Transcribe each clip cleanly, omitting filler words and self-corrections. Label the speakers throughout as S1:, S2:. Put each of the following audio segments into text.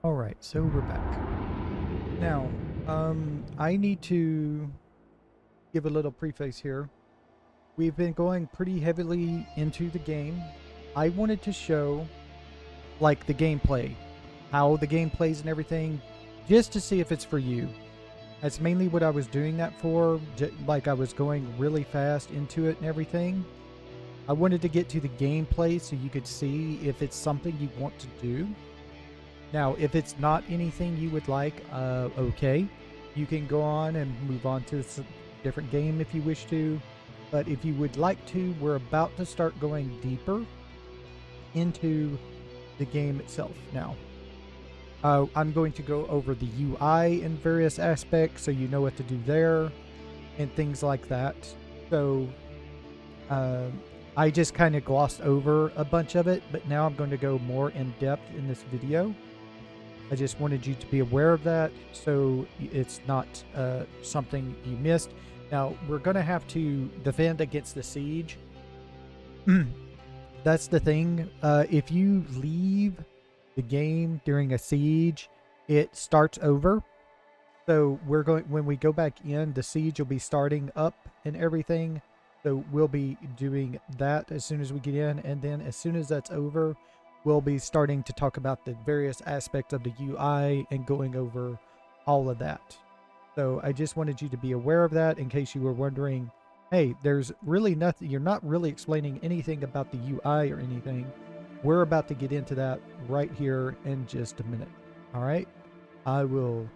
S1: Alright, so we're back. Now, I need to give a little preface here. We've been going pretty heavily into the game. I wanted to show, like, the gameplay, how the game plays and everything, just to see if it's for you. That's mainly what I was doing that for, like I was going really fast into it and everything. I wanted to get to the gameplay so you could see if it's something you want to do. Now, if it's not anything you would like, okay. You can go on and move on to a different game if you wish to. But if you would like to, we're about to start going deeper into the game itself now. I'm going to go over the UI in various aspects so you know what to do there and things like that. So I just kind of glossed over a bunch of it, but now I'm going to go more in depth in this video. I just wanted you to be aware of that so it's not something you missed. Now, we're going to have to defend against the siege. That's the thing. If you leave the game during a siege, it starts over. So when we go back in, the siege will be starting up and everything. So we'll be doing that as soon as we get in. And then as soon as that's over, we'll be starting to talk about the various aspects of the UI and going over all of that. So I just wanted you to be aware of that in case you were wondering, hey, there's really nothing, you're not really explaining anything about the UI or anything. We're about to get into that right here in just a minute. All right. I will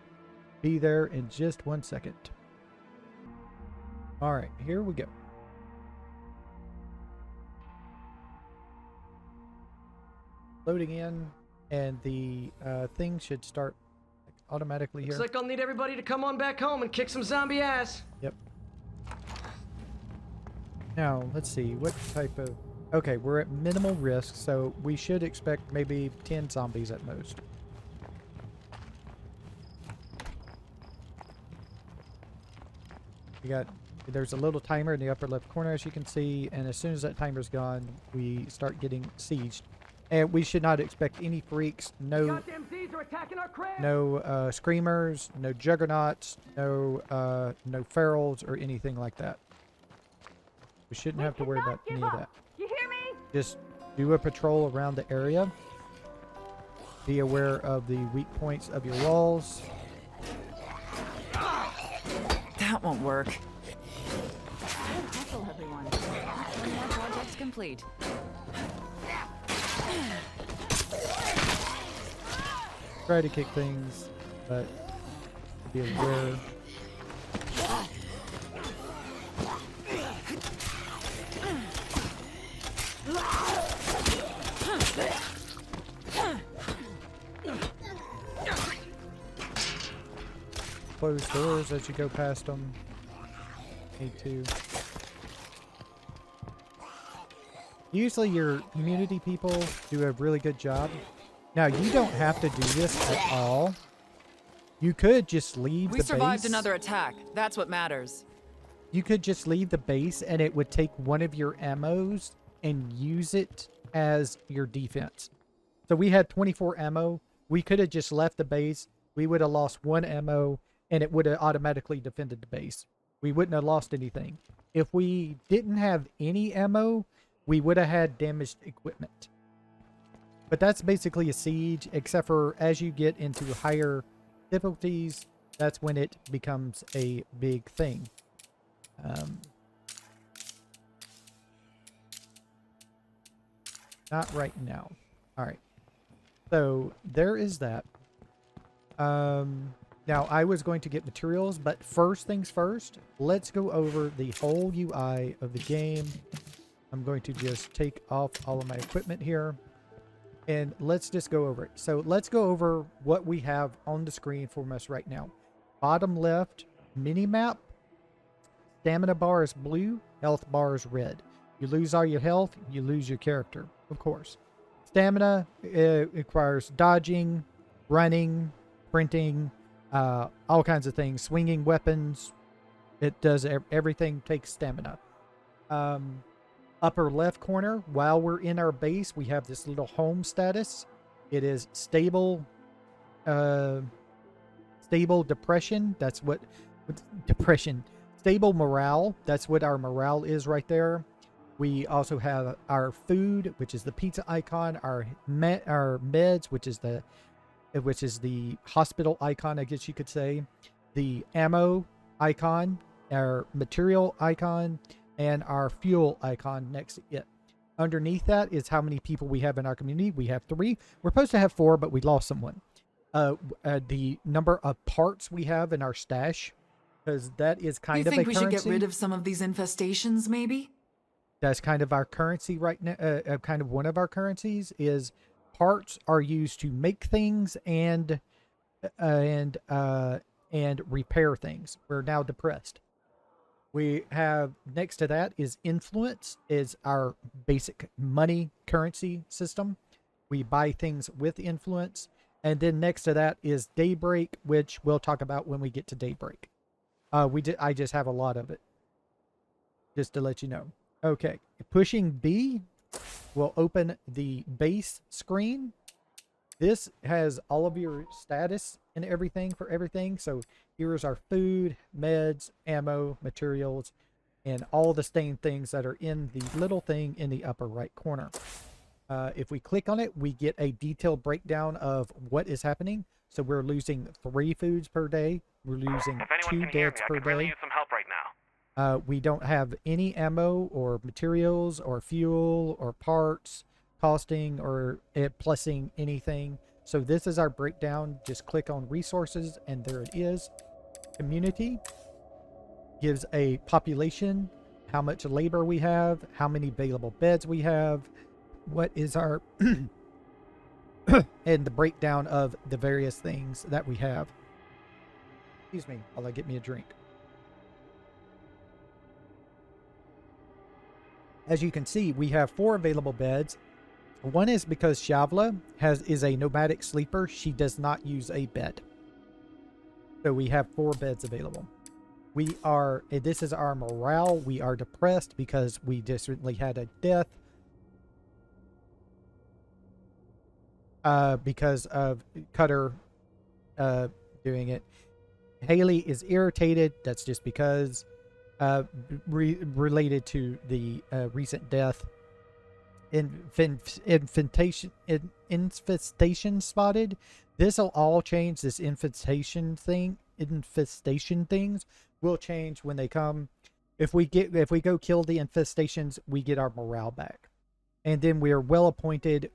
S1: be there in just 1 second. All right, here we go. Loading in, and the thing should start automatically here.
S2: Looks like I'll need everybody to come on back home and kick some zombie ass.
S1: Yep. Now, let's see, what type of... Okay, we're at minimal risk, so we should expect maybe 10 zombies at most. There's a little timer in the upper left corner, as you can see, and as soon as that timer's gone, we start getting sieged. And we should not expect any freaks, no screamers, no juggernauts, no ferals or anything like that. We shouldn't have to worry about any of that.
S3: You hear me?
S1: Just do a patrol around the area. Be aware of the weak points of your walls.
S4: That won't work. Hustle, everyone. One more project's complete.
S1: Try to kick things, but be aware. Close doors as you go past them. Need to. Usually your community people do a really good job. Now, you don't have to do this at all. You could just leave the base.
S4: We survived another attack. That's what matters.
S1: You could just leave the base and it would take one of your ammos and use it as your defense. So we had 24 ammo. We could have just left the base. We would have lost one ammo and it would have automatically defended the base. We wouldn't have lost anything. If we didn't have any ammo, we would have had damaged equipment. But that's basically a siege, except for as you get into higher difficulties, that's when it becomes a big thing. Not right now. All right. So there is that. Now I was going to get materials, but first things first, let's go over the whole UI of the game. I'm going to just take off all of my equipment here. And let's just go over it. So let's go over what we have on the screen for us right now. Bottom left, mini map. Stamina bar is blue. Health bar is red. You lose all your health, you lose your character, of course. Stamina requires dodging, running, sprinting, all kinds of things. Swinging weapons. It does everything takes stamina. Upper left corner, while we're in our base, we have this little home status. It is stable, stable depression. That's what depression. Stable morale. That's what our morale is right there. We also have our food, which is the pizza icon. Our meds, which is the hospital icon, I guess you could say. The ammo icon, our material icon, and our fuel icon next to it. Underneath that is how many people we have in our community. We have 3. We're supposed to have 4, but we lost someone. The number of parts we have in our stash, because that is kind of a currency.
S4: You think we should get rid of some of these infestations, maybe?
S1: That's kind of our currency right now. Kind of one of our currencies is parts are used to make things and repair things. We're now depressed. We have next to that is influence, is our basic money currency system. We buy things with influence. And then next to that is daybreak, which we'll talk about when we get to daybreak. I just have a lot of it, just to let you know. Okay, pushing B will open the base screen. This has all of your status and everything for everything. So here's our food, meds, ammo, materials, and all the same things that are in the little thing in the upper right corner. If we click on it, we get a detailed breakdown of what is happening. So we're losing 3 foods per day. We're losing 2 deaths per day.
S3: Really use some help right now.
S1: We don't have any ammo or materials or fuel or parts costing or plussing anything. So this is our breakdown. Just click on resources and there it is. Community gives a population, how much labor we have, how many available beds we have, what is our and the breakdown of the various things that we have. Excuse me while I get me a drink. As you can see, we have 4 available beds. One is because Shavla is a nomadic sleeper. She does not use a bed. So we have 4 beds available. This is our morale. We are depressed because we just recently had a death. Because of Cutter doing it. Haley is irritated. That's just because related to the recent death. Infestation spotted. This will all change. This infestation things will change when they come. If we go kill the infestations, we get our morale back, and then we are well appointed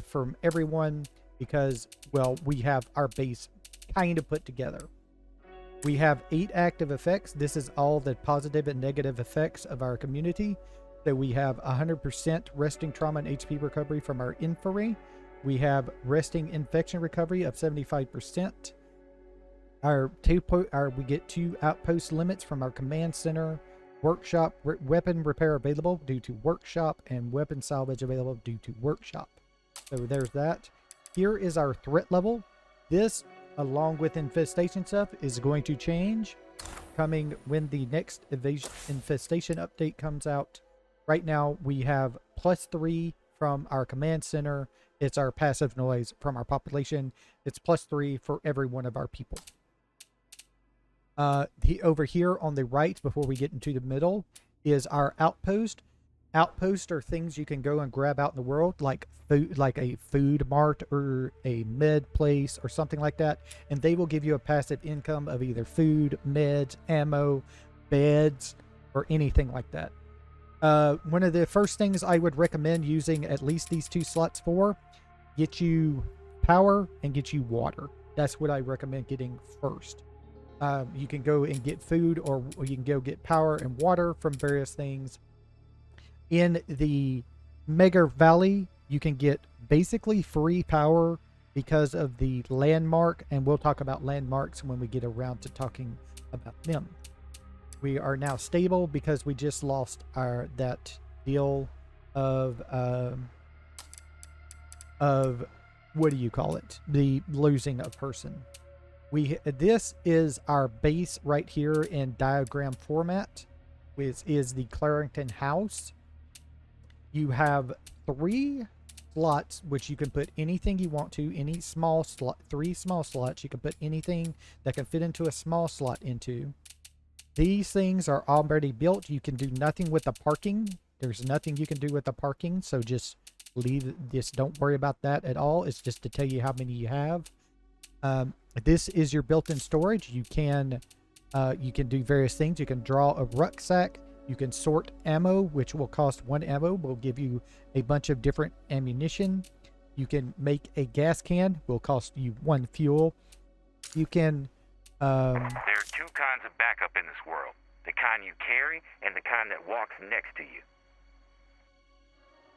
S1: from everyone because, well, we have our base kind of put together. We have 8 active effects. This is all the positive and negative effects of our community. So we have 100% resting trauma and HP recovery from our infantry. We have resting infection recovery of 75%. We get 2 outpost limits from our command center. Workshop weapon repair available due to workshop, and weapon salvage available due to workshop. So there's that. Here is our threat level. This, along with infestation stuff, is going to change coming when the next infestation update comes out. Right now we have +3 from our command center. It's our passive noise from our population. It's +3 for every one of our people. Over here on the right, before we get into the middle, is our outpost. Outposts are things you can go and grab out in the world, like food, like a food mart or a med place or something like that, and they will give you a passive income of either food, meds, ammo, beds, or anything like that. One of the first things I would recommend using at least these 2 slots for, get you power and get you water. That's what I recommend getting first. You can go and get food, or you can go get power and water from various things. In the Mega Valley, you can get basically free power because of the landmark, and we'll talk about landmarks when we get around to talking about them. We are now stable because we just lost that deal of what do you call it? The losing a person. This is our base right here in diagram format, which is the Clarington house. You have 3 slots, which you can put anything you want to, any small slot, 3 small slots. You can put anything that can fit into a small slot into. These things are already built. You can do nothing with the parking. There's nothing you can do with the parking, so just leave this. Don't worry about that at all. It's just to tell you how many you have. This is your built-in storage. You can do various things. You can draw a rucksack. You can sort ammo, which will cost 1 ammo. Will give you a bunch of different ammunition. You can make a gas can. Will cost you 1 fuel. You can.
S3: There are 2 kinds of backup in this world: the kind you carry and the kind that walks next to you.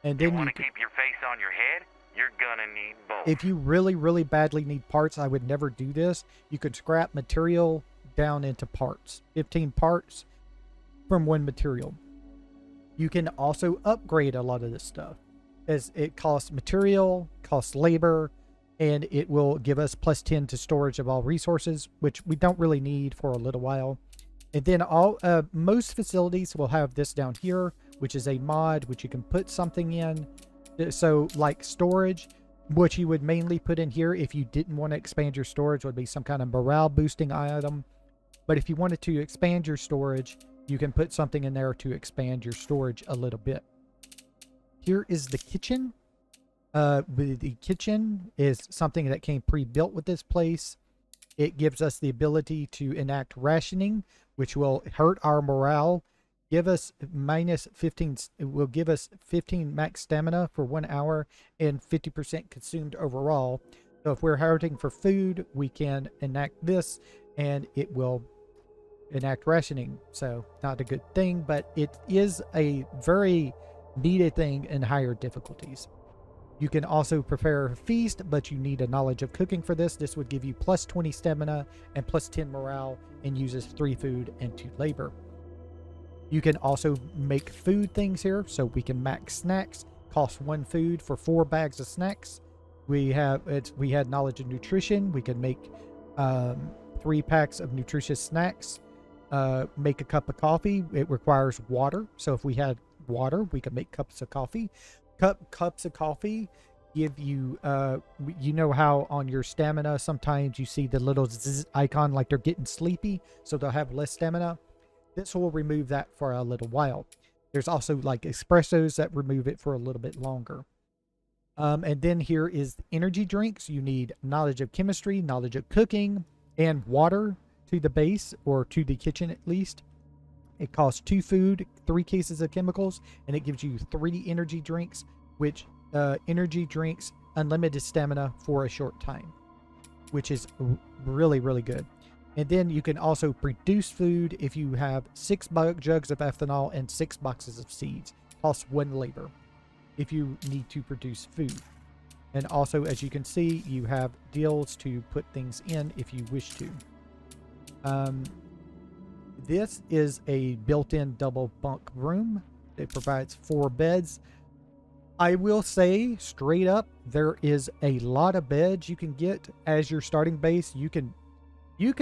S1: And then
S3: you want to keep your face on your head? You're gonna need both.
S1: If you really, really badly need parts, I would never do this. You could scrap material down into parts. 15 parts from 1 material. You can also upgrade a lot of this stuff, as it costs material, costs labor, and it will give us +10 to storage of all resources, which we don't really need for a little while. And then most facilities will have this down here, which is a mod which you can put something in. So like storage, what you would mainly put in here if you didn't want to expand your storage would be some kind of morale boosting item. But if you wanted to expand your storage, you can put something in there to expand your storage a little bit. Here is the kitchen. The kitchen is something that came pre-built with this place. It gives us the ability to enact rationing, which will hurt our morale. Give us -15. It will give us 15 max stamina for 1 hour and 50% consumed overall. So if we're hunting for food, we can enact this, and it will enact rationing. So not a good thing, but it is a very needed thing in higher difficulties. You can also prepare a feast, but you need a knowledge of cooking for this. This would give you +20 stamina and +10 morale, and uses 3 food and 2 labor. You can also make food things here, so we can max snacks. Cost 1 food for 4 bags of snacks. We had knowledge of nutrition. We can make 3 packs of nutritious snacks. Make a cup of coffee. It requires water, so if we had water, we could make cups of coffee. Cups of coffee give you, you know how on your stamina sometimes you see the little zzz icon like they're getting sleepy, so they'll have less stamina. This will remove that for a little while. There's also like espressos that remove it for a little bit longer. And then here is energy drinks. You need knowledge of chemistry, knowledge of cooking, and water to the base, or to the kitchen at least. It costs 2 food, 3 cases of chemicals, and it gives you 3 energy drinks, which energy drinks unlimited stamina for a short time, which is really, really good. And then you can also produce food if you have 6 jugs of ethanol and 6 boxes of seeds. Costs 1 labor if you need to produce food. And also, as you can see, you have deals to put things in if you wish to. This is a built-in double bunk room. It provides 4 beds. I will say straight up, there is a lot of beds you can get as your starting base. You can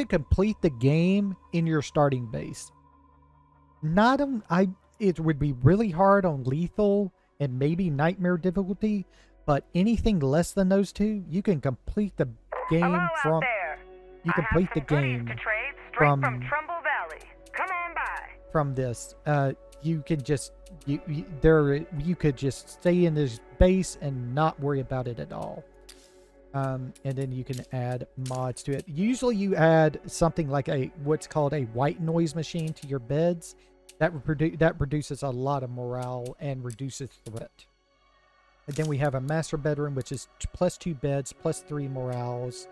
S1: complete the game in your starting base. It would be really hard on lethal and maybe nightmare difficulty, but anything less than those 2, you can complete the game from. You complete the game from
S5: Trumbull Valley. Come on by.
S1: From this. You can just you could just stay in this base and not worry about it at all. And then you can add mods to it. Usually you add something like what's called a white noise machine to your beds. That produces a lot of morale and reduces threat. And then we have a master bedroom, which is +2 beds, +3 morales,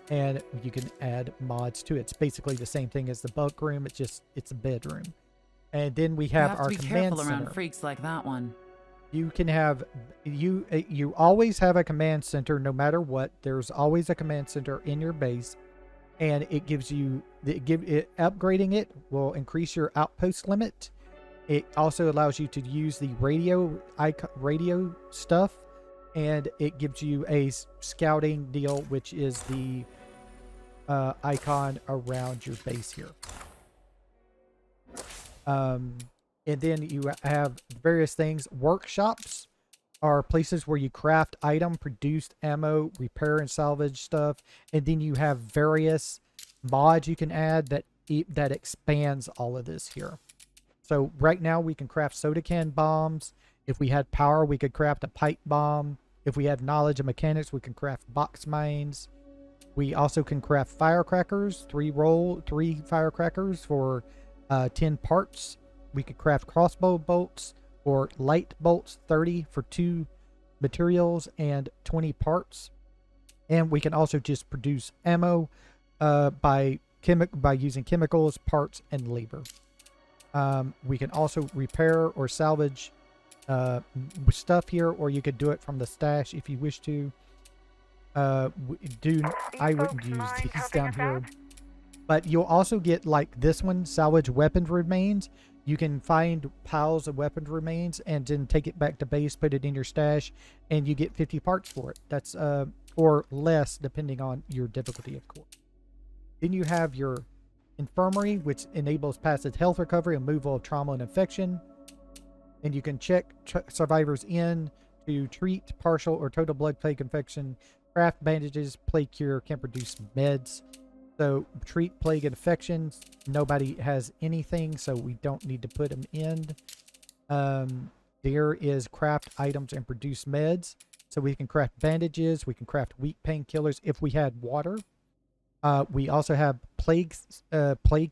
S1: and you can add mods to it. It's basically the same thing as the bunk room. It's a bedroom. And then we have our command center.
S4: You have to be careful around freaks like that one.
S1: You can have you always have a command center no matter what. There's always a command center in your base, and it gives you upgrading it will increase your outpost limit. It also allows you to use the radio stuff, and it gives you a scouting deal, which is the icon around your base here. And then you have various things, workshops. are places where you craft item, produce ammo, repair and salvage stuff, and then you have various mods you can add that expands all of this here. So right now we can craft soda can bombs. If we had power, we could craft a pipe bomb. If we had knowledge of mechanics, we can craft box mines. We also can craft firecrackers, 3 firecrackers for 10 parts. We could craft crossbow bolts or light bolts, 30 for 2 materials and 20 parts. And we can also just produce ammo by using chemicals, parts, and labor. We can also repair or salvage stuff here, or you could do it from the stash if you wish to. I wouldn't use these down here. But you'll also get, like this one, salvage weapons remains. You can find piles of weapons remains and then take it back to base, put it in your stash, and you get 50 parts for it. That's or less depending on your difficulty, of course. Then you have your infirmary, which enables passive health recovery and removal of trauma and infection. And you can check survivors in to treat partial or total blood plague infection, craft bandages, plague cure, can produce meds. So treat plague infections. Nobody has anything, so we don't need to put them in. There is craft items and produce meds. So we can craft bandages. We can craft weak painkillers if we had water. We also have plague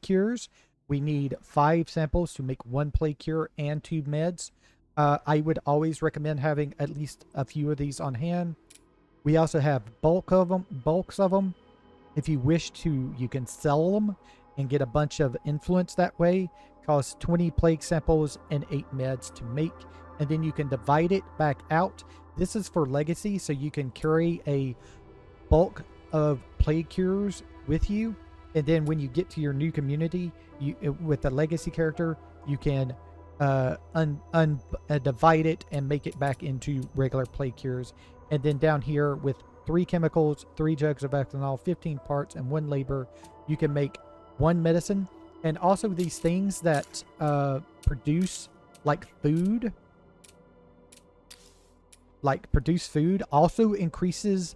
S1: cures. We need 5 samples to make 1 plague cure and 2 meds. I would always recommend having at least a few of these on hand. We also have bulks of them. If you wish to, you can sell them and get a bunch of influence that way. Costs 20 plague samples and 8 meds to make. And then you can divide it back out. This is for legacy, so you can carry a bulk of plague cures with you. And then when you get to your new community, with the legacy character, you can divide it and make it back into regular plague cures. And then down here with 3 chemicals, 3 jugs of ethanol, 15 parts, and 1 labor, you can make 1 medicine. And also these things that produce food also increases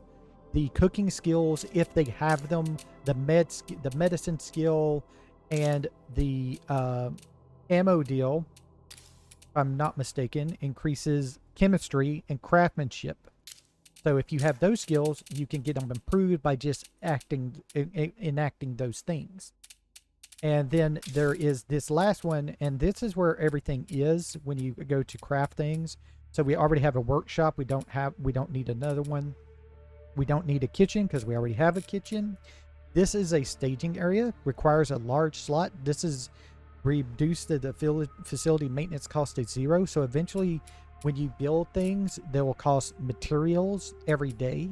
S1: the cooking skills if they have them. The medicine skill and the ammo deal, if I'm not mistaken, increases chemistry and craftsmanship. So if you have those skills, you can get them improved by just enacting those things. And then there is this last one, and this is where everything is when you go to craft things. So we already have a workshop. We don't need another one. We don't need a kitchen because we already have a kitchen. This is a staging area, requires a large slot. This is reduced the facility maintenance cost to 0. So eventually when you build things, they will cost materials every day.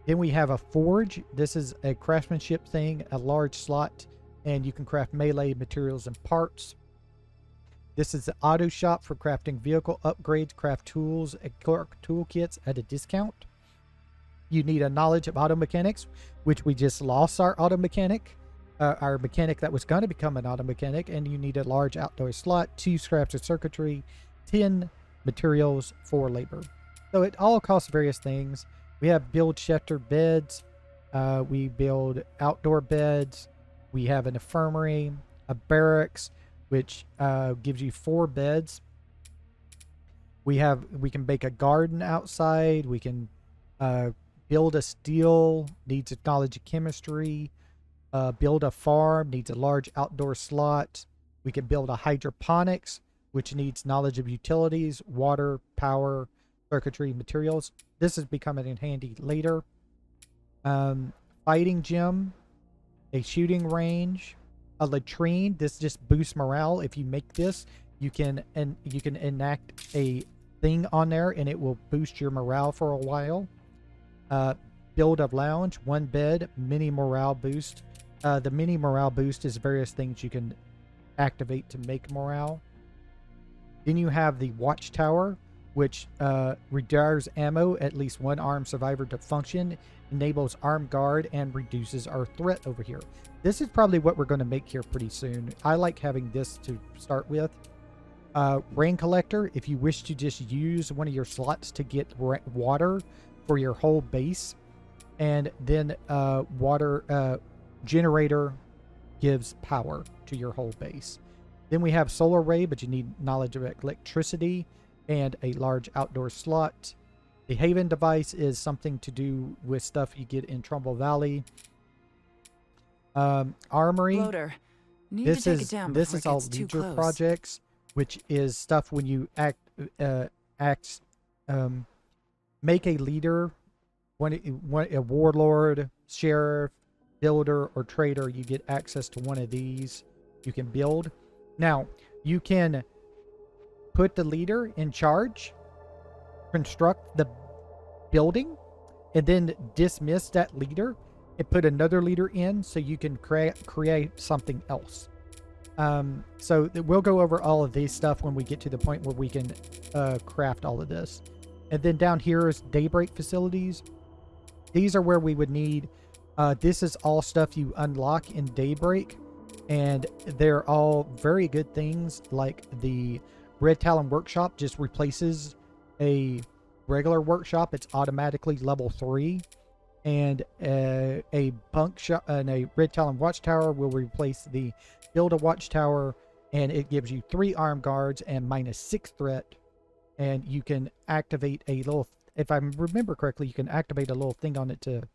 S1: Then we have a forge. This is a craftsmanship thing, a large slot, and you can craft melee materials and parts. This is the auto shop for crafting vehicle upgrades, craft tools, and toolkits at a discount. You need a knowledge of auto mechanics, which we just lost our auto mechanic, our mechanic that was going to become an auto mechanic, and you need a large outdoor slot, 2 scraps of circuitry, 10 materials, 4 labor. So it all costs various things. We have build shelter beds. We build outdoor beds. We have an infirmary, a barracks, which gives you 4 beds. We can make a garden outside. We can build a steel, needs a knowledge of chemistry. Build a farm, needs a large outdoor slot. We can build a hydroponics, which needs knowledge of utilities, water, power, circuitry, materials. This is becoming handy later. Fighting gym, a shooting range, a latrine. This just boosts morale. If you make this, you can enact a thing on there and it will boost your morale for a while. Build a lounge, 1 bed, mini morale boost. The mini morale boost is various things you can activate to make morale. Then you have the watchtower, which requires ammo, at least 1 armed survivor to function, enables armed guard, and reduces our threat over here. This is probably what we're going to make here pretty soon. I like having this to start with. Rain collector, if you wish to just use one of your slots to get water for your whole base. And then water generator gives power to your whole base. Then we have solar ray, but you need knowledge of electricity and a large outdoor slot. The Haven device is something to do with stuff you get in Trumbull Valley. Armory.
S4: Loader. Need
S1: This
S4: to take
S1: is
S4: it down
S1: this
S4: before
S1: is
S4: it
S1: all
S4: gets too
S1: leader
S4: close.
S1: projects, which is stuff when you make a leader, a warlord, sheriff, builder, or trader. You get access to one of these. You can build. Now you can put the leader in charge, construct the building, and then dismiss that leader and put another leader in so you can create something else. So we'll go over all of these stuff when we get to the point where we can craft all of this. And then down here is daybreak facilities. These are where we would need, this is all stuff you unlock in daybreak, and they're all very good things. Like the Red Talon workshop just replaces a regular workshop. It's automatically level 3. And a bunk shop and a Red Talon watchtower will replace the build a watchtower, and it gives you 3 armed guards and -6 threat. And you can activate a little, if I remember correctly, you can activate a little thing on it to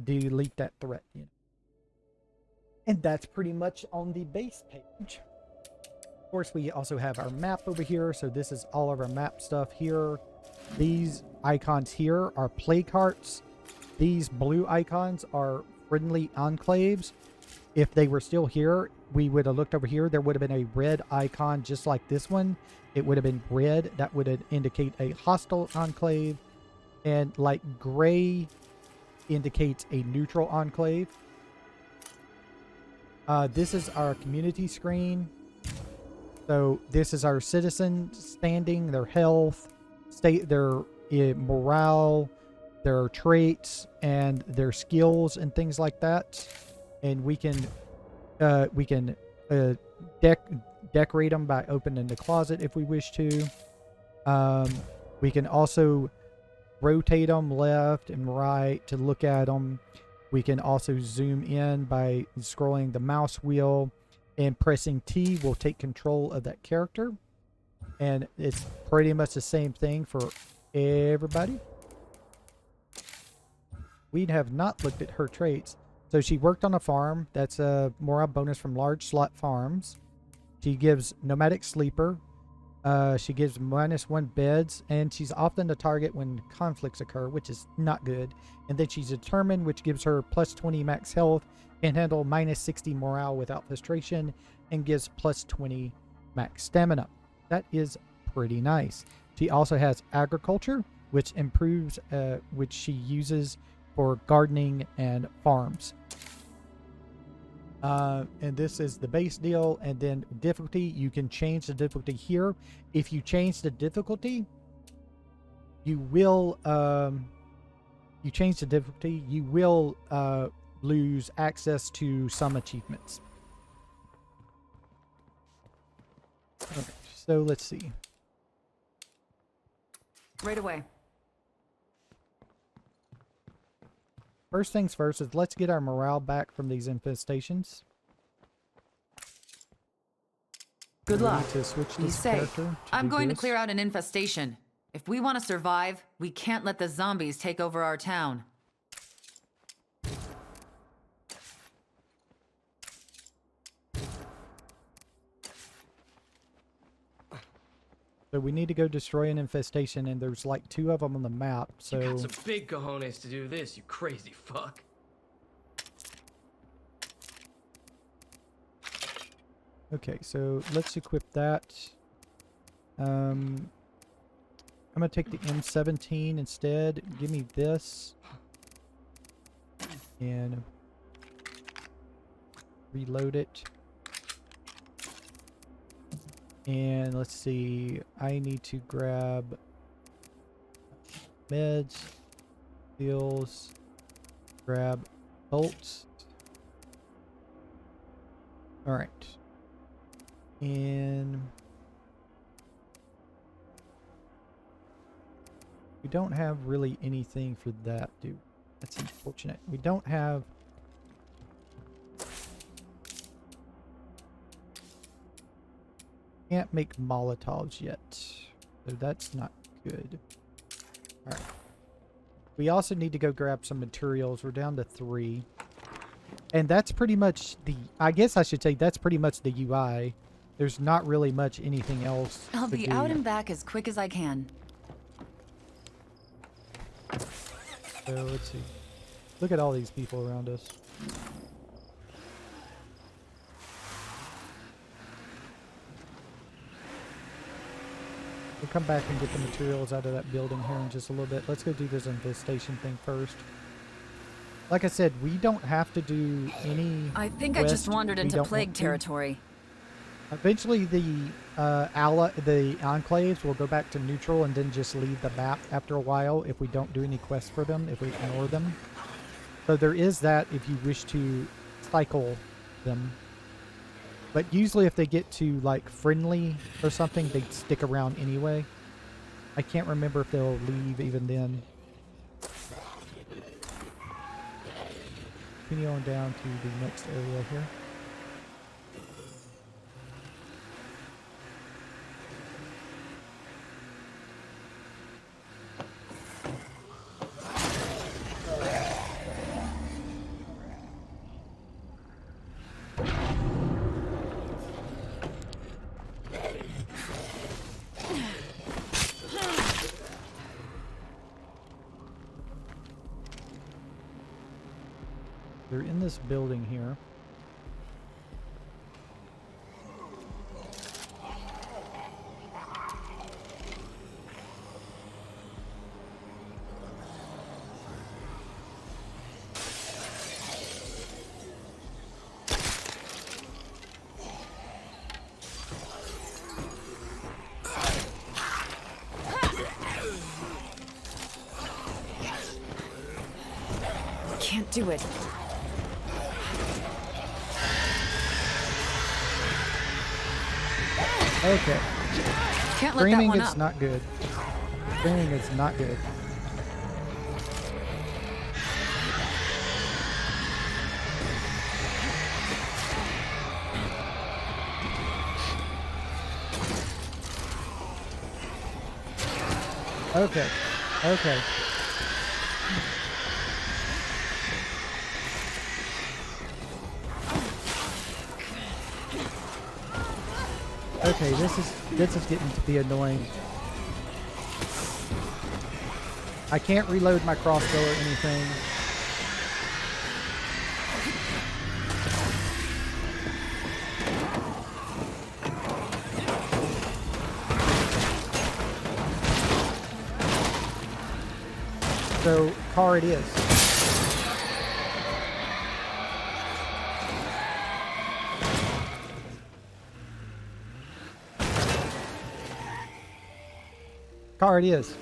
S1: delete that threat. You know? And that's pretty much on the base page. Of course, we also have our map over here. So this is all of our map stuff here. These icons here are play carts. These blue icons are friendly enclaves. If they were still here, we would have looked over here. There would have been a red icon just like this one. It would have been red. That would indicate a hostile enclave. And like gray indicates a neutral enclave. This is our community screen. So this is our citizens standing, their health, their morale, their traits, and their skills and things like that. And we can decorate them by opening the closet if we wish to. We can also rotate them left and right to look at them. We can also zoom in by scrolling the mouse wheel, and pressing T will take control of that character. And it's pretty much the same thing for everybody. We have not looked at her traits. So she worked on a farm. That's a morale bonus from large slot farms. She gives nomadic sleeper. She gives -1 beds, and she's often the target when conflicts occur, which is not good. And then she's determined, which gives her +20 max health, can handle -60 morale without frustration, and gives +20 max stamina. That is pretty nice. She also has agriculture, which improves, which she uses for gardening and farms. And this is the base deal. And then difficulty, you can change the difficulty here. If you change the difficulty, you will lose access to some achievements. Okay, so let's see.
S4: Right away.
S1: First things first is let's get our morale back from these infestations.
S4: Good
S1: We
S4: luck.
S1: need to switch
S4: Be
S1: this
S4: safe.
S1: character
S4: I'm
S1: do
S4: going
S1: this.
S4: to clear out an infestation. If we want to survive, we can't let the zombies take over our town.
S1: So we need to go destroy an infestation, and there's like 2 of them on the map. So
S2: You got some big cojones to do this, you crazy fuck.
S1: okay, so let's equip that. I'm gonna take the M17 instead. Give me this, and reload it. And let's see, I need to grab meds, heals, grab bolts. Alright. And We don't have really anything for that, dude. That's unfortunate. We don't have... Can't make Molotovs yet. So that's not good. Alright. We also need to go grab some materials. We're down to 3. And that's pretty much the... I guess I should say that's pretty much the UI. There's not really much anything else
S4: I'll
S1: to
S4: be
S1: do.
S4: out and back as quick as I can.
S1: So let's see. Look at all these people around us. We'll come back and get the materials out of that building here in just a little bit. Let's go do this infestation thing first. Like I said, we don't have to do any...
S4: I think I just wandered
S1: we
S4: into
S1: don't
S4: plague
S1: want to.
S4: territory.
S1: Eventually the enclaves will go back to neutral and then just leave the map after a while if we don't do any quests for them, if we ignore them. So there is that if you wish to cycle them. But usually if they get to like friendly or something, they stick around anyway. I can't remember if they'll leave even then. Continue on down to the next area here. They're in this building here.
S4: Can't do it.
S1: Okay.
S4: Can't let that
S1: Screaming
S4: one
S1: is
S4: up.
S1: not good. Screaming is not good. Okay. Okay. Okay, this is getting to be annoying. I can't reload my crossbow or anything. So, car it is. Car it is.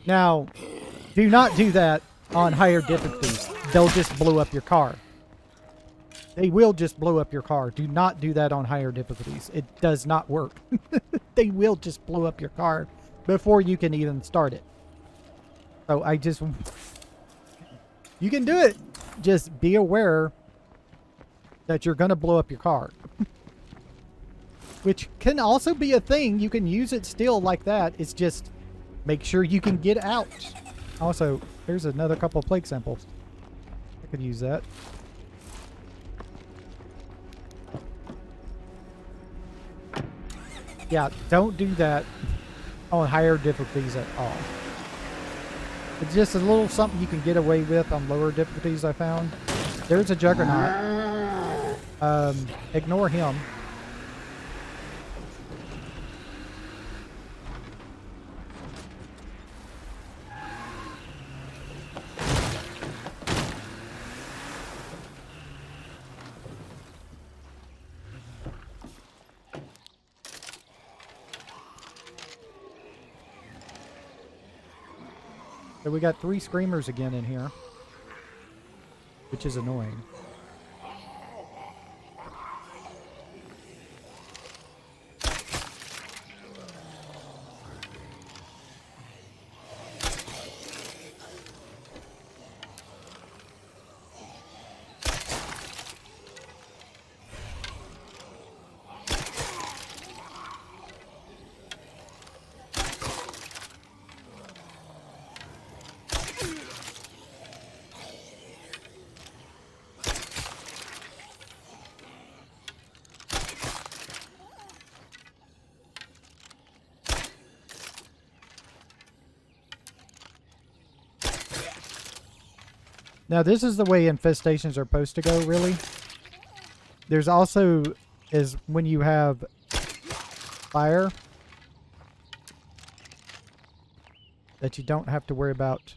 S1: Now, do not do that on higher difficulties. They'll just blow up your car. They will just blow up your car. Do not do that on higher difficulties. It does not work. They will just blow up your car before you can even start it. So I just... You can do it. Just be aware that you're going to blow up your car. Which can also be a thing. You can use it still like that. It's just make sure you can get out. Also, there's another couple of plague samples. I could use that. Yeah, don't do that on higher difficulties at all. It's just a little something you can get away with on lower difficulties, I found. There's a Juggernaut. Ignore him. So we got 3 screamers again in here, which is annoying. Now this is the way infestations are supposed to go, really. There's also is when you have fire that you don't have to worry about.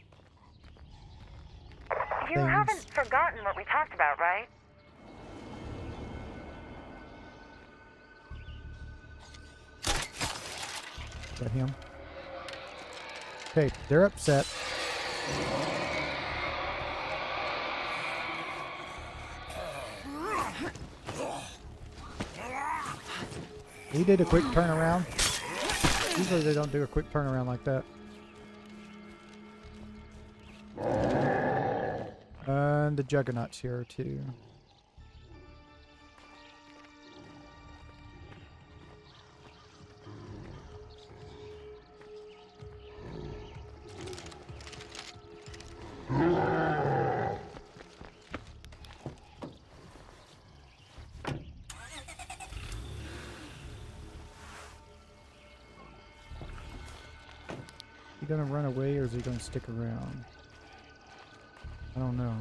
S5: You
S1: Things.
S5: haven't forgotten what we talked about, right?
S1: Is that him? Okay, they're upset. He did a quick turnaround. Usually they don't do a quick turnaround like that. And the Juggernaut's here too. Is he gonna run away or is he gonna stick around? I don't know.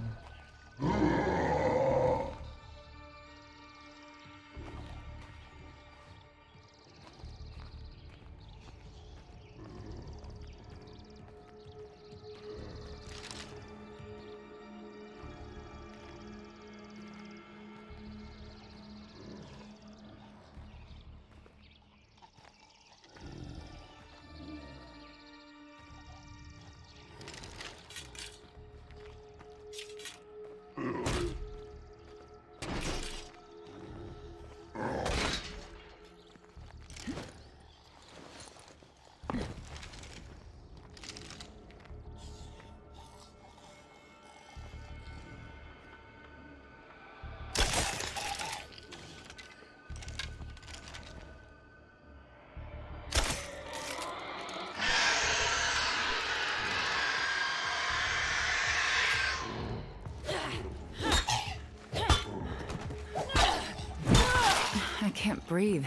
S4: I can't breathe.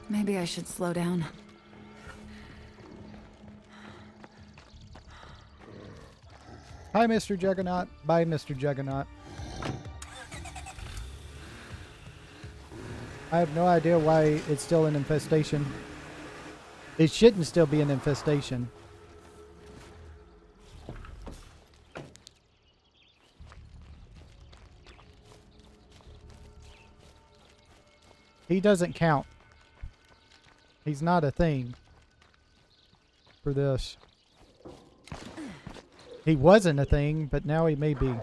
S4: Maybe I should slow down.
S1: Hi, Mr. Juggernaut. Bye, Mr. Juggernaut. I have no idea why it's still an infestation. It shouldn't still be an infestation. He doesn't count. He's not a thing for this. He wasn't a thing, but now he may be.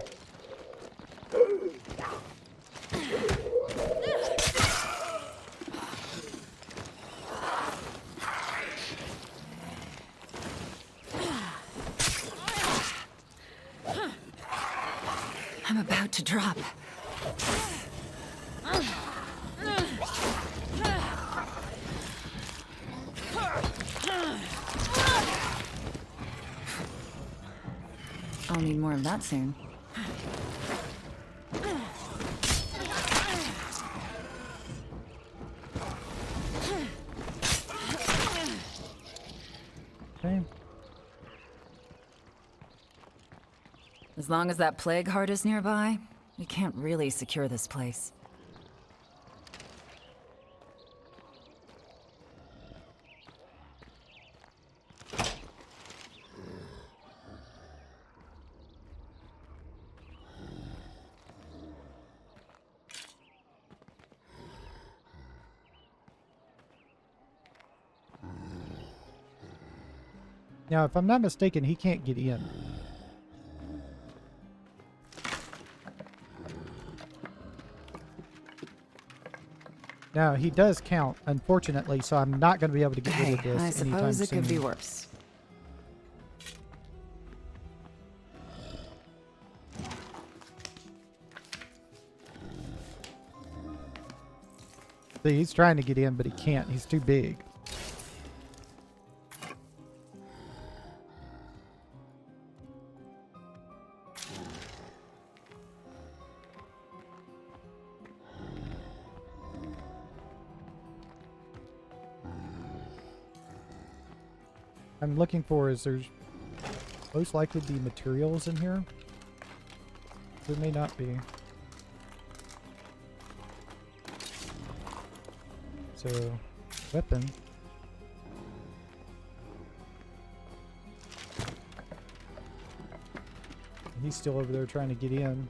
S4: I'm about to drop. I'll need more of that soon.
S1: Okay.
S4: As long as that plague heart is nearby, we can't really secure this place.
S1: Now, if I'm not mistaken, he can't get in. Now, he does count, unfortunately, so I'm not going to be able to get rid of
S4: Hey,
S1: this
S4: I
S1: anytime
S4: suppose it
S1: soon.
S4: could be worse.
S1: See, he's trying to get in, but he can't. He's too big. I'm looking for, is there's most likely be materials in here? It may not be. So, weapon. He's still over there trying to get in.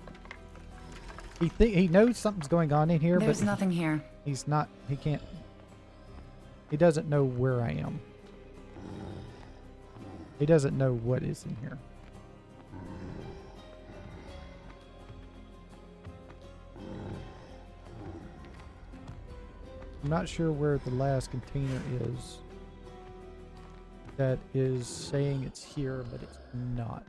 S1: He knows something's going on in here,
S4: There's
S1: but
S4: nothing here.
S1: he's not. He can't. He doesn't know where I am. He doesn't know what is in here. I'm not sure where the last container is. That is saying it's here, but it's not.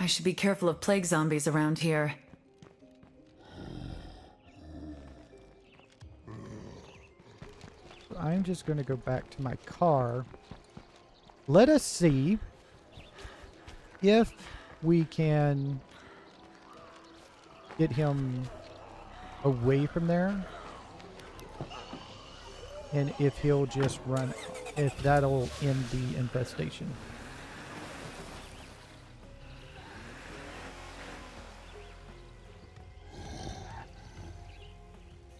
S4: I should be careful of plague zombies around here.
S1: I'm just going to go back to my car. Let us see if we can get him away from there. And if he'll just run, if that'll end the infestation.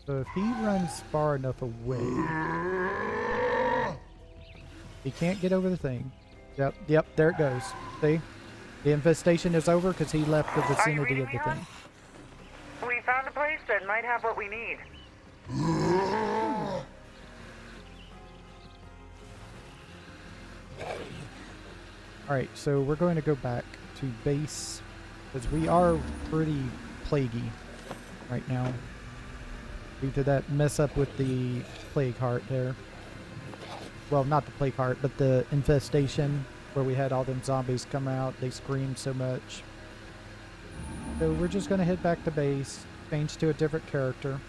S1: So if he runs far enough away, he can't get over the thing. Yep, there it goes. See? The infestation is over because he left the vicinity of the thing.
S5: We found a place that might have what we need.
S1: Alright, so we're going to go back to base because we are pretty plaguey right now due to that mess up with the plague heart there. Well, not the plague heart, but the infestation where we had all them zombies come out. They screamed so much. So we're just going to head back to base, change to a different character.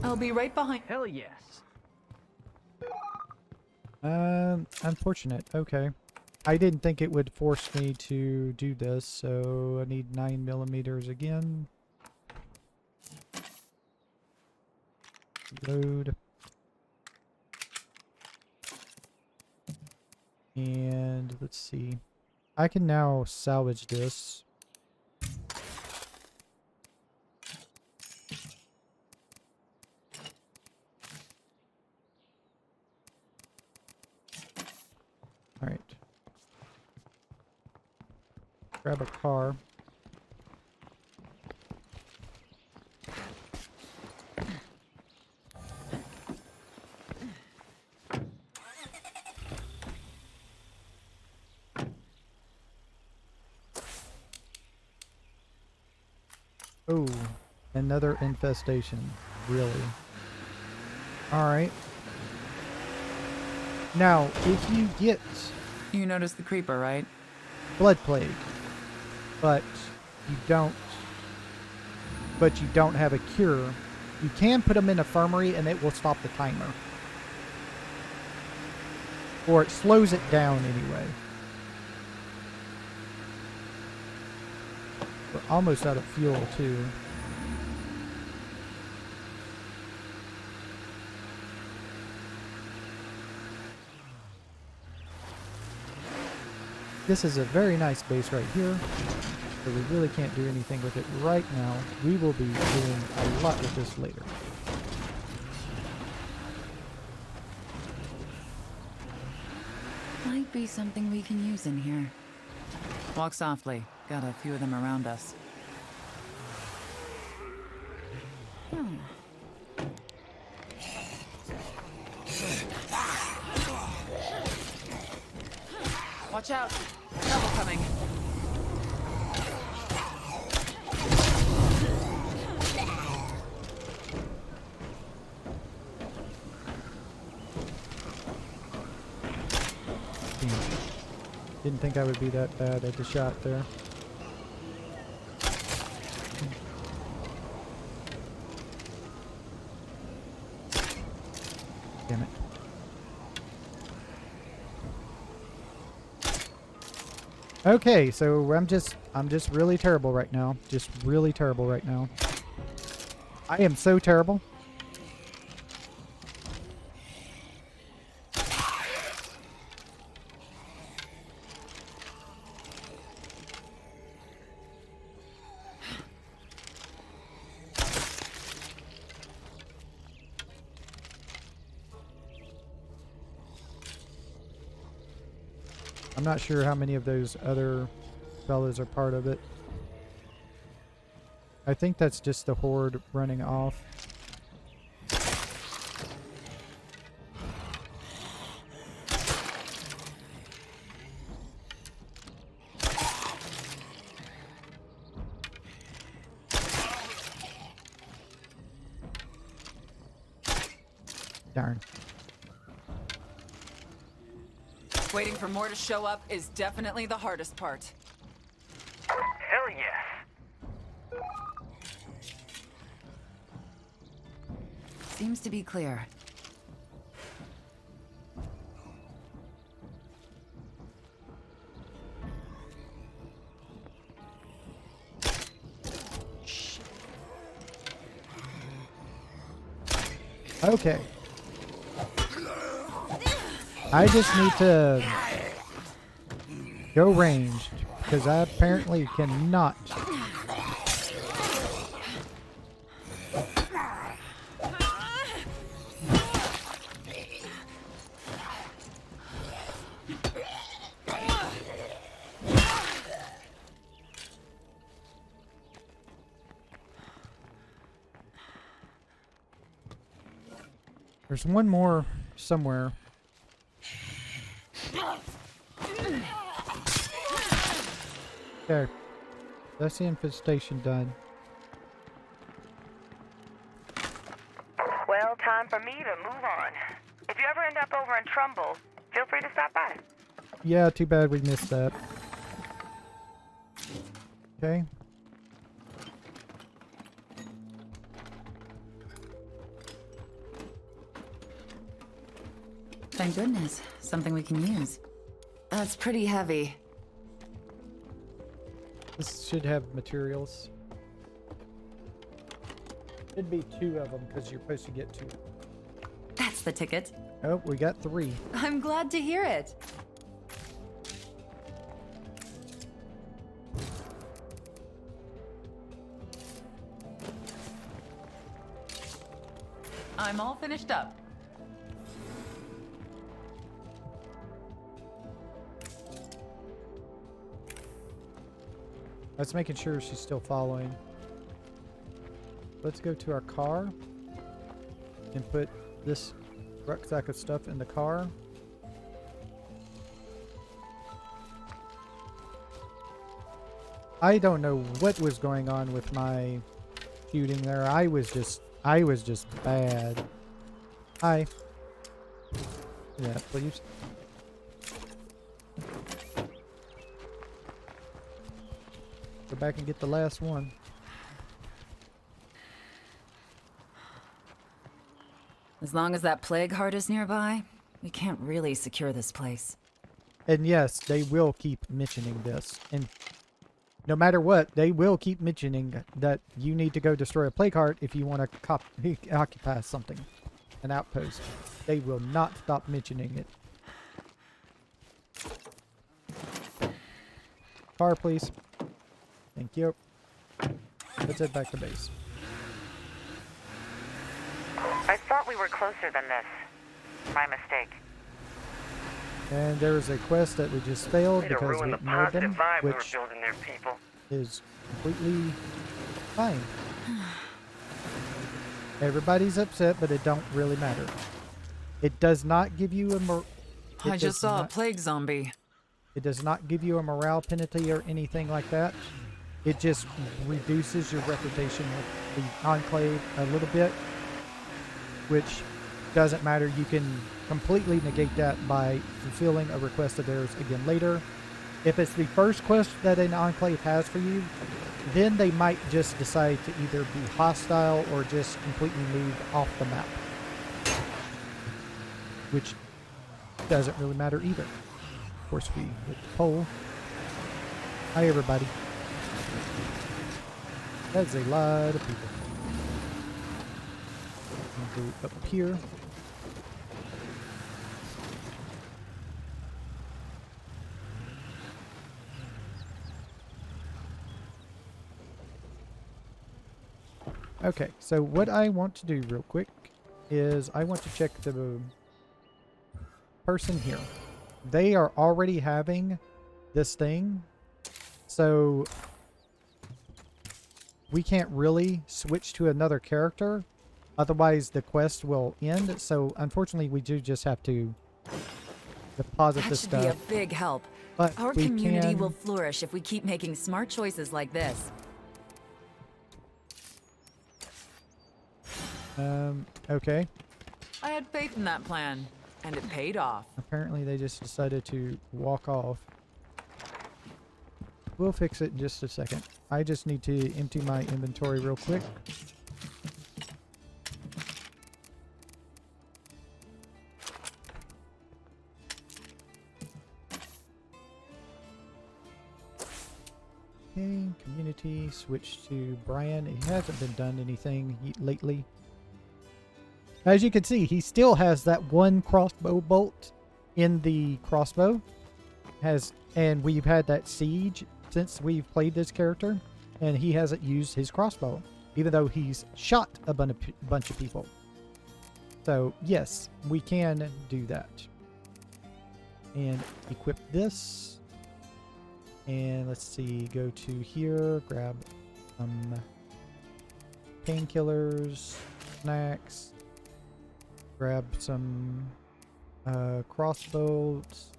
S4: I'll be right behind.
S2: Hell yes.
S1: Unfortunate. Okay. I didn't think it would force me to do this, so I need 9mm again. Load. And let's see. I can now salvage this. Alright. Grab a car. Oh, another infestation. Really? Alright. Now, if you get
S4: You noticed the creeper, right?
S1: blood plague, but you don't have a cure, you can put them in a infirmary and it will stop the timer. Or it slows it down anyway. We're almost out of fuel too. This is a very nice base right here, but we really can't do anything with it right now. We will be doing a lot with this later.
S4: Might be something we can use in here. Walk softly. Got a few of them around us. Watch out! Trouble coming.
S1: Didn't think I would be that bad at the shot there. Damn it. Okay, so I'm just really terrible right now. Just really terrible right now. I am so terrible. I'm not sure how many of those other fellas are part of it. I think that's just the horde running off. Darn.
S4: Waiting for more to show up is definitely the hardest part.
S3: Hell yes.
S4: Seems to be clear.
S1: Okay. I just need to go ranged, because I apparently cannot. There's one more somewhere. There. That's the infestation done.
S5: Well, time for me to move on. If you ever end up over in Trumbull, feel free to stop by.
S1: Yeah, too bad we missed that. Okay.
S4: Thank goodness. Something we can use. That's pretty heavy.
S1: This should have materials. Should be 2 of them because you're supposed to get 2.
S4: That's the ticket.
S1: Oh, we got 3.
S4: I'm glad to hear it. I'm all finished up.
S1: I was making sure she's still following. Let's go to our car and put this rucksack of stuff in the car. I don't know what was going on with my shooting there. I was just bad. Hi. Yeah, please. Go back and get the last one.
S4: As long as that plague heart is nearby, we can't really secure this place.
S1: And yes, they will keep mentioning this. And no matter what, they will keep mentioning that you need to go destroy a plague heart if you want to occupy something. An outpost. They will not stop mentioning it. car, please. Thank you. Let's head back to base.
S5: I thought we were closer than this. My mistake.
S1: And there was a quest that we just failed
S3: Way to
S1: because
S3: ruin
S1: we
S3: the
S1: ignored
S3: positive
S1: them,
S3: vibe we were
S1: which
S3: building there, people.
S1: is completely fine. Everybody's upset, but it don't really matter. It does not give you a
S4: I just saw a plague zombie.
S1: It does not give you a morale penalty or anything like that. It just reduces your reputation with the Enclave a little bit, which doesn't matter. You can completely negate that by fulfilling a request of theirs again later. If it's the first quest that an Enclave has for you, then they might just decide to either be hostile or just completely move off the map, which doesn't really matter either. Of course, we hit the poll. Hi, everybody. That's a lot of people. I'll go up here. Okay, so what I want to do real quick is I want to check the person here. They are already having this thing, so we can't really switch to another character, otherwise the quest will end. So unfortunately we do just have to deposit
S4: That
S1: this
S4: should
S1: stuff.
S4: be a big help.
S1: But
S4: Our
S1: we
S4: community
S1: can-
S4: will flourish if we keep making smart choices like this.
S1: Okay.
S4: I had faith in that plan, and it paid off.
S1: Apparently they just decided to walk off. We'll fix it in just a second. I just need to empty my inventory real quick. Okay, community, switch to Brian. He hasn't been done anything lately. As you can see, he still has that one crossbow bolt in the crossbow. And we've had that siege since we've played this character, and he hasn't used his crossbow, even though he's shot a bunch of people. So yes, we can do that. And equip this. And let's see, go to here, grab some painkillers, snacks, grab some crossbows,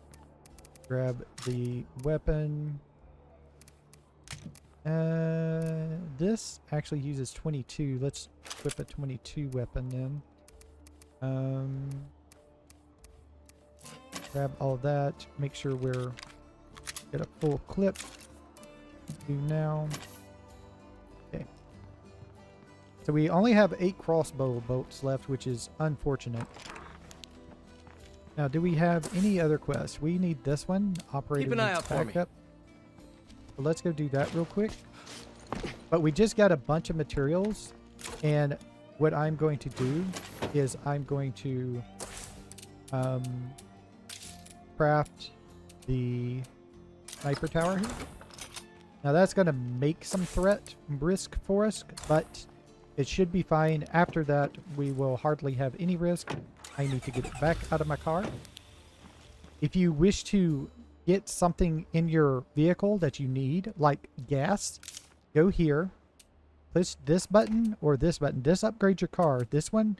S1: grab the weapon. This actually uses 22. Let's equip a 22 weapon then. Grab all that. Make sure we're get a full clip. Do now. Okay. So we only have 8 crossbow bolts left, which is unfortunate. Now, do we have any other quests? We need this one. Operator
S2: Keep an eye
S1: needs
S2: out for me.
S1: backup. So let's go do that real quick. But we just got a bunch of materials, and what I'm going to do is I'm going to craft the sniper tower here. Now that's going to make some threat risk for us, but it should be fine. After that, we will hardly have any risk. I need to get it back out of my car. If you wish to get something in your vehicle that you need, like gas, go here, push this button or this button. This upgrades your car. This one,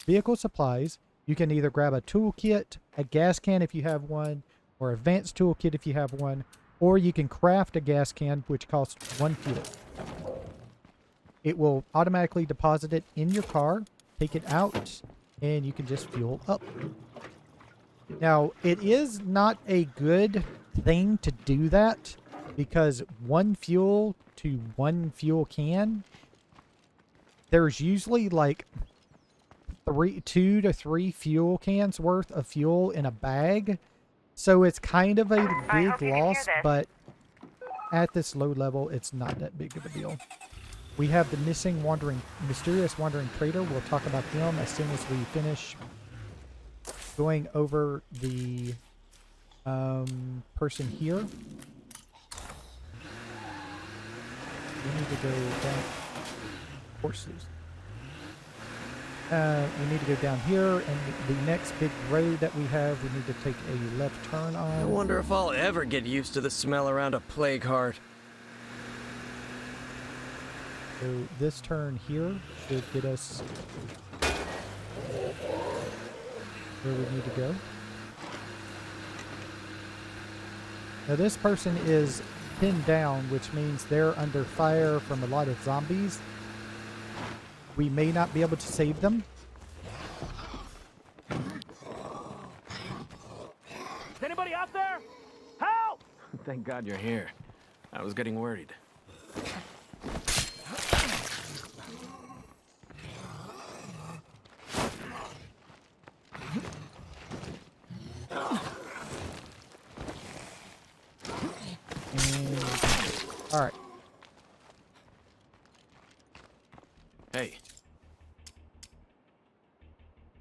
S1: vehicle supplies. You can either grab a toolkit, a gas can if you have one, or advanced toolkit if you have one, or you can craft a gas can, which costs 1 fuel. It will automatically deposit it in your car, take it out, and you can just fuel up. Now, it is not a good thing to do that, because 1 fuel to 1 fuel can, there's usually like 2 to 3 fuel cans worth of fuel in a bag. So it's kind of a big loss, but at this low level, it's not that big of a deal. We have the mysterious wandering trader. We'll talk about him as soon as we finish going over the person here. to go down. Horses. We need to go down here, and the next big road that we have, we need to take a left turn on.
S2: I wonder if I'll ever get used to the smell around a plague heart.
S1: So this turn here should get us where we need to go. Now this person is pinned down, which means they're under fire from a lot of zombies. We may not be able to save them.
S2: Anybody out there? Help! Thank God you're here. I was getting worried.
S1: All right.
S2: Hey.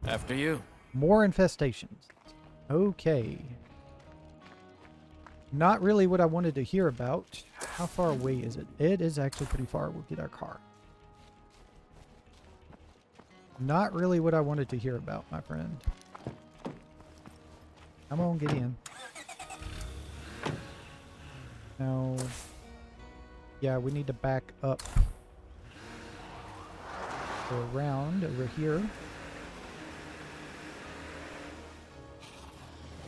S2: After you.
S1: More infestations. Okay. Not really what I wanted to hear about. How far away is it? It is actually pretty far. We'll get our car. Not really what I wanted to hear about, my friend. Come on, get in. Now, yeah, we need to back up. Go around over here.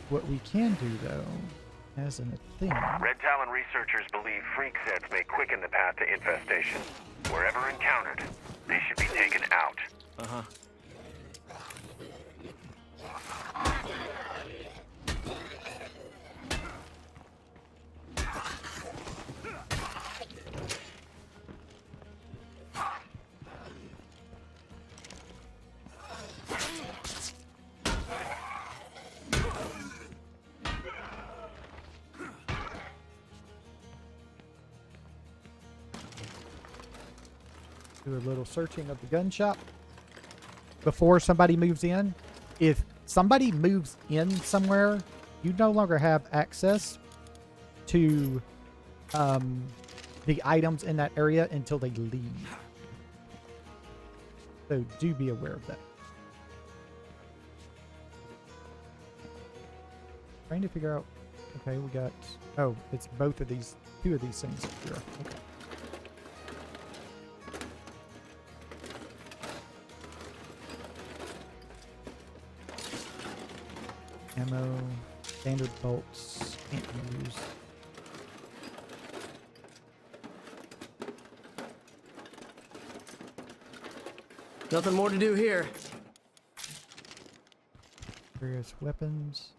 S1: What we can do, though, as in a thing...
S3: Red Talon researchers believe freak sets may quicken the path to infestation. Wherever encountered, they should be taken out.
S2: Uh-huh.
S1: Do a little searching of the gun shop before somebody moves in. If somebody moves in somewhere, you no longer have access to the items in that area until they leave. So do be aware of that. Trying to figure out. Okay, we got. Oh, it's both of these, two of these things here. Okay. Ammo, standard bolts, can't use.
S2: Nothing more to do here.
S1: Various weapons.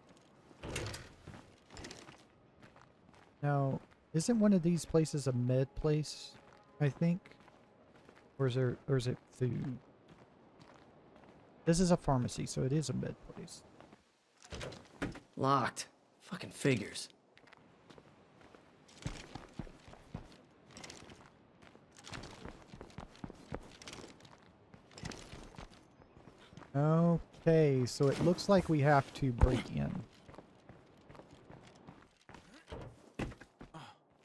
S1: Now, isn't one of these places a med place? I think, or is it food? This is a pharmacy, so it is a med place.
S2: Locked. Fucking figures.
S1: Okay, so it looks like we have to break in.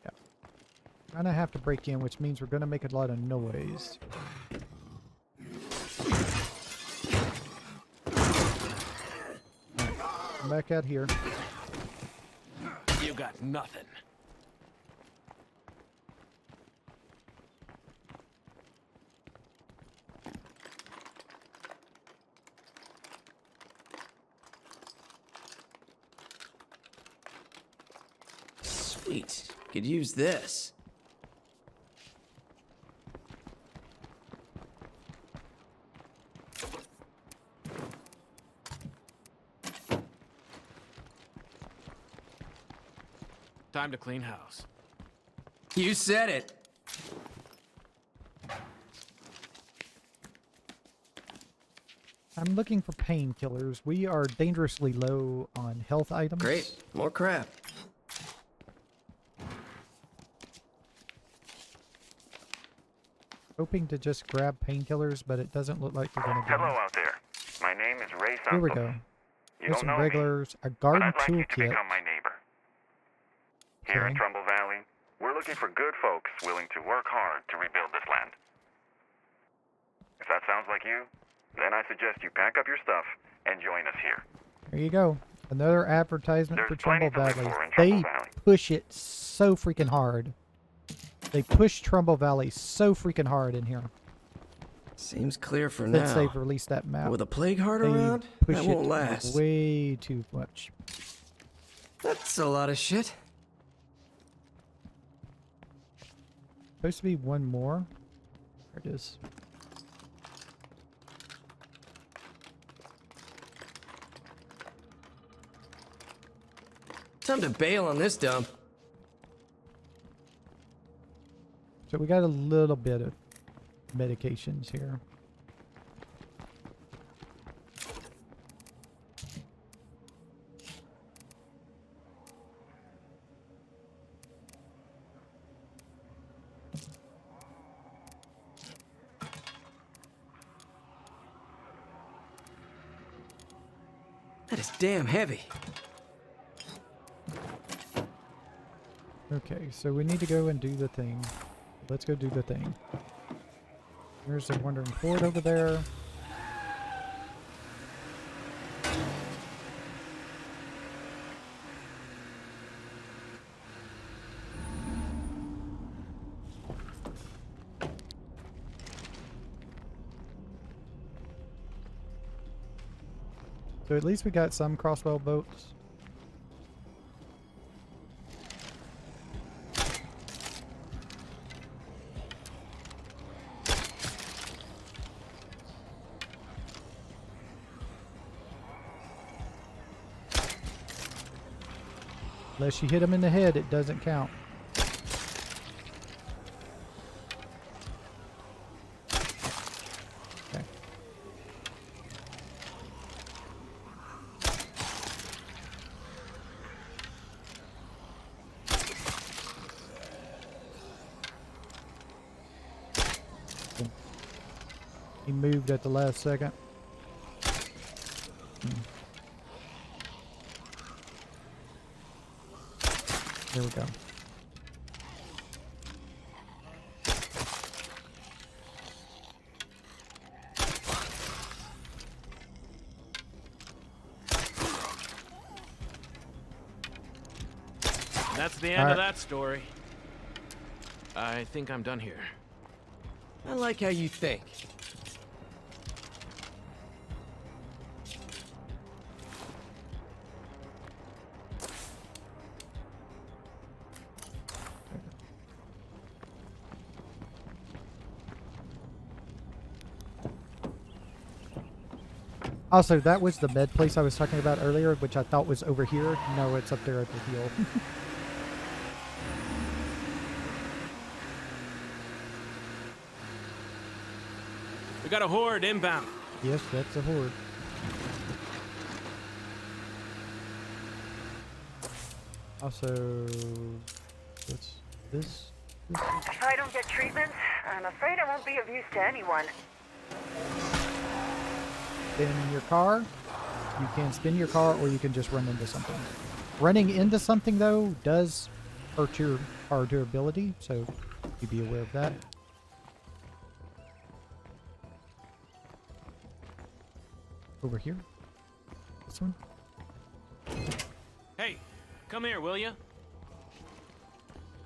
S1: Yeah. Kinda have to break in, which means we're gonna make a lot of noise. Come back out here.
S2: You got nothing. Sweet. Could use this. Time to clean house. You said it.
S1: I'm looking for painkillers. We are dangerously low on health items.
S2: Great. More crap.
S1: Hoping to just grab painkillers, but it doesn't look like we're gonna do
S3: Hello
S1: it.
S3: out there. My name is Ray Santos.
S1: Here we go.
S3: You
S1: Here's
S3: don't
S1: some
S3: know me,
S1: regulars, a
S3: but
S1: garden
S3: I'd like you to
S1: toolkit.
S3: become my neighbor. Here in
S1: Okay.
S3: Trumbull Valley, we're looking looking for good folks willing to work hard to rebuild this land. If that sounds like you, then I suggest you pack up your stuff and join us here.
S1: There you go. Another advertisement
S3: There's
S1: for Trumbull
S3: plenty to live
S1: Valley.
S3: for in
S1: They
S3: Trumbull Valley.
S1: push it so freaking hard. They push Trumbull Valley so freaking hard in here.
S6: Seems clear for
S1: Since
S6: now.
S1: they've released that map.
S6: With a plague heart
S1: They
S6: around,
S1: push
S6: that
S1: it
S6: won't last.
S1: way too much.
S6: That's a lot of shit.
S1: Supposed to be one more. There it is.
S6: Time to bail on this dump.
S1: So we got a little bit of medications here.
S6: That is damn heavy.
S1: Okay, so we need to go and do the thing. Let's go do the thing. There's a wandering horde over there. So at least we got some crossbow bolts. Unless you hit him in the head, it doesn't count. Okay. He moved at the last second. There we go.
S2: That's the end of that story. I think I'm done here.
S6: I like how you think.
S1: Also, that was the med place I was talking about earlier, which I thought was over here. No, it's up there at the heel.
S2: We got a horde inbound.
S1: Yes, that's a horde. Also, what's this?
S5: If I don't get treatment, I'm afraid I won't be of use to anyone.
S1: Spin your car. You can spin your car, or you can just run into something. Running into something, though, does hurt your car durability, so you be aware of that. Over here. This one.
S2: Hey, come here, will ya?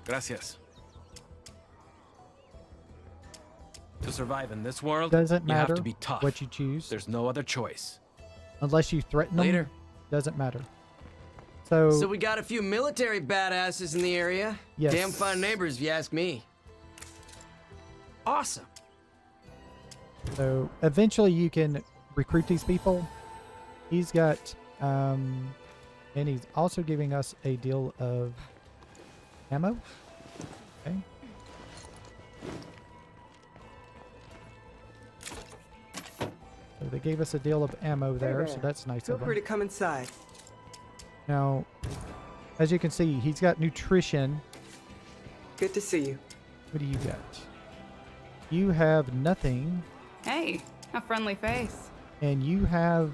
S2: Gracias. To survive in this world,
S1: Doesn't
S2: you have
S1: matter
S2: to be tough.
S1: what you choose.
S2: There's no other choice.
S1: Unless you threaten them.
S6: Later.
S1: Doesn't matter. So,
S6: So we got a few military badasses in the area.
S1: Yes.
S6: Damn fine neighbors, if you ask me. Awesome.
S1: so eventually you can recruit these people. He's got, and he's also giving us a deal of ammo. Okay. So they gave us a deal of ammo there, so that's nice
S7: Feel
S1: of
S7: free
S1: them.
S7: to come inside.
S1: Now, as you can see, he's got nutrition.
S7: Good to see you.
S1: What do you got? You have nothing,
S8: Hey, a friendly face.
S1: and you have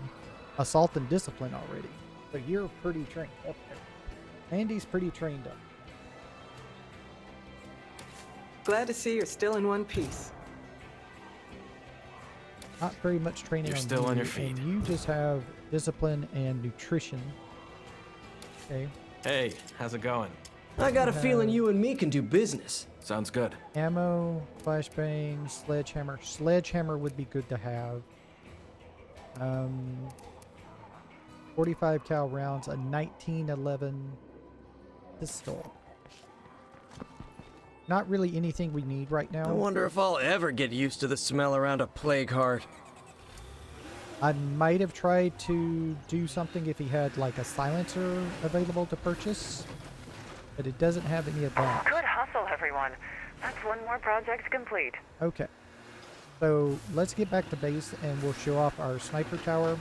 S1: assault and discipline already. So you're pretty trained up there. Andy's pretty trained up.
S7: Glad to see you're still in one piece.
S1: Not very much training.
S2: You're
S1: on
S2: still
S1: you,
S2: on your feet.
S1: And you just have discipline and nutrition. Okay.
S2: Hey, how's it going?
S6: I got a feeling you and me can do business.
S2: Sounds good.
S1: Ammo, flashbang, sledgehammer. Sledgehammer would be good to have. 45 cal rounds, a 1911 pistol. Not really anything we need right
S6: I
S1: now.
S6: wonder if I'll ever get used to the smell around a plague heart.
S1: I might have tried to do something if he had like a silencer available to purchase, but it doesn't have any of that.
S5: Good hustle, everyone. That's one more project complete.
S1: Okay. So let's get back to base and we'll show off our sniper tower.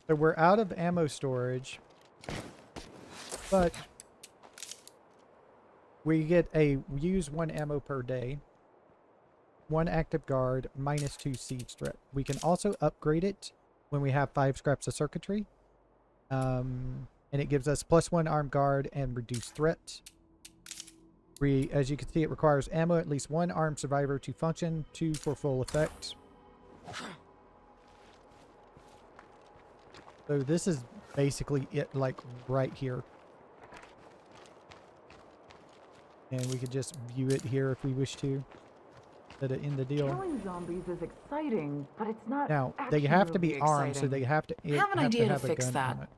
S1: So we're out of ammo storage, but we get use 1 ammo per day, 1 active guard, -2 siege threat. We can also upgrade it when we have 5 scraps of circuitry, and it gives us +1 armed guard and reduced threat. As you can see, it requires ammo, at least 1 armed survivor to function, 2 for full effect. So this is basically it, like right here. And we could just view it here if we wish to. Instead of in the deal.
S5: Killing zombies is exciting, but it's not.
S1: Now, they have to be armed, so they have to
S4: Have an idea to
S1: have a
S4: fix
S1: gun
S4: that.
S1: on it.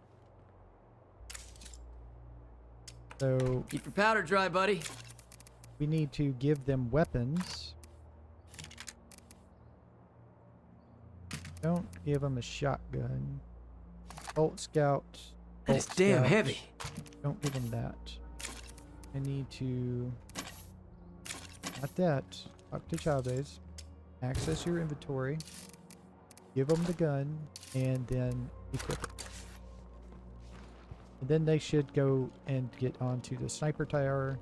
S1: So
S6: Keep your powder dry, buddy.
S1: we need to give them weapons. Don't give them a shotgun. Bolt Scout.
S6: That is
S1: Bolt
S6: damn
S1: Scout.
S6: heavy.
S1: Don't give them that. I need to... Not that. Talk to Chavez. Access your inventory. Give them the gun. And then equip it. And then they should go and get onto the sniper tower.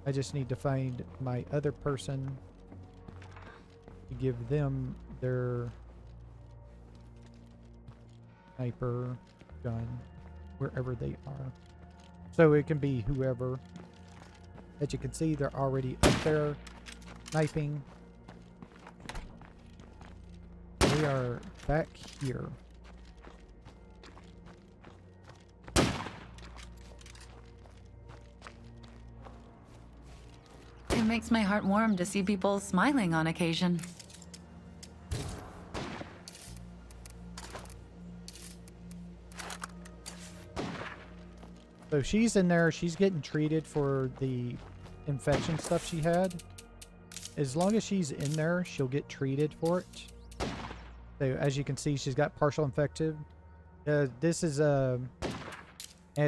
S1: I just need to find my other person to give them their sniper gun wherever they are. So it can be whoever. As you can see, they're already up there sniping. They are back here.
S4: It makes my heart warm to see people smiling on occasion.
S1: So she's in there. She's getting treated for the infection stuff she had. As long as she's in there, she'll get treated for it. So as you can see, she's got partial infected. This is and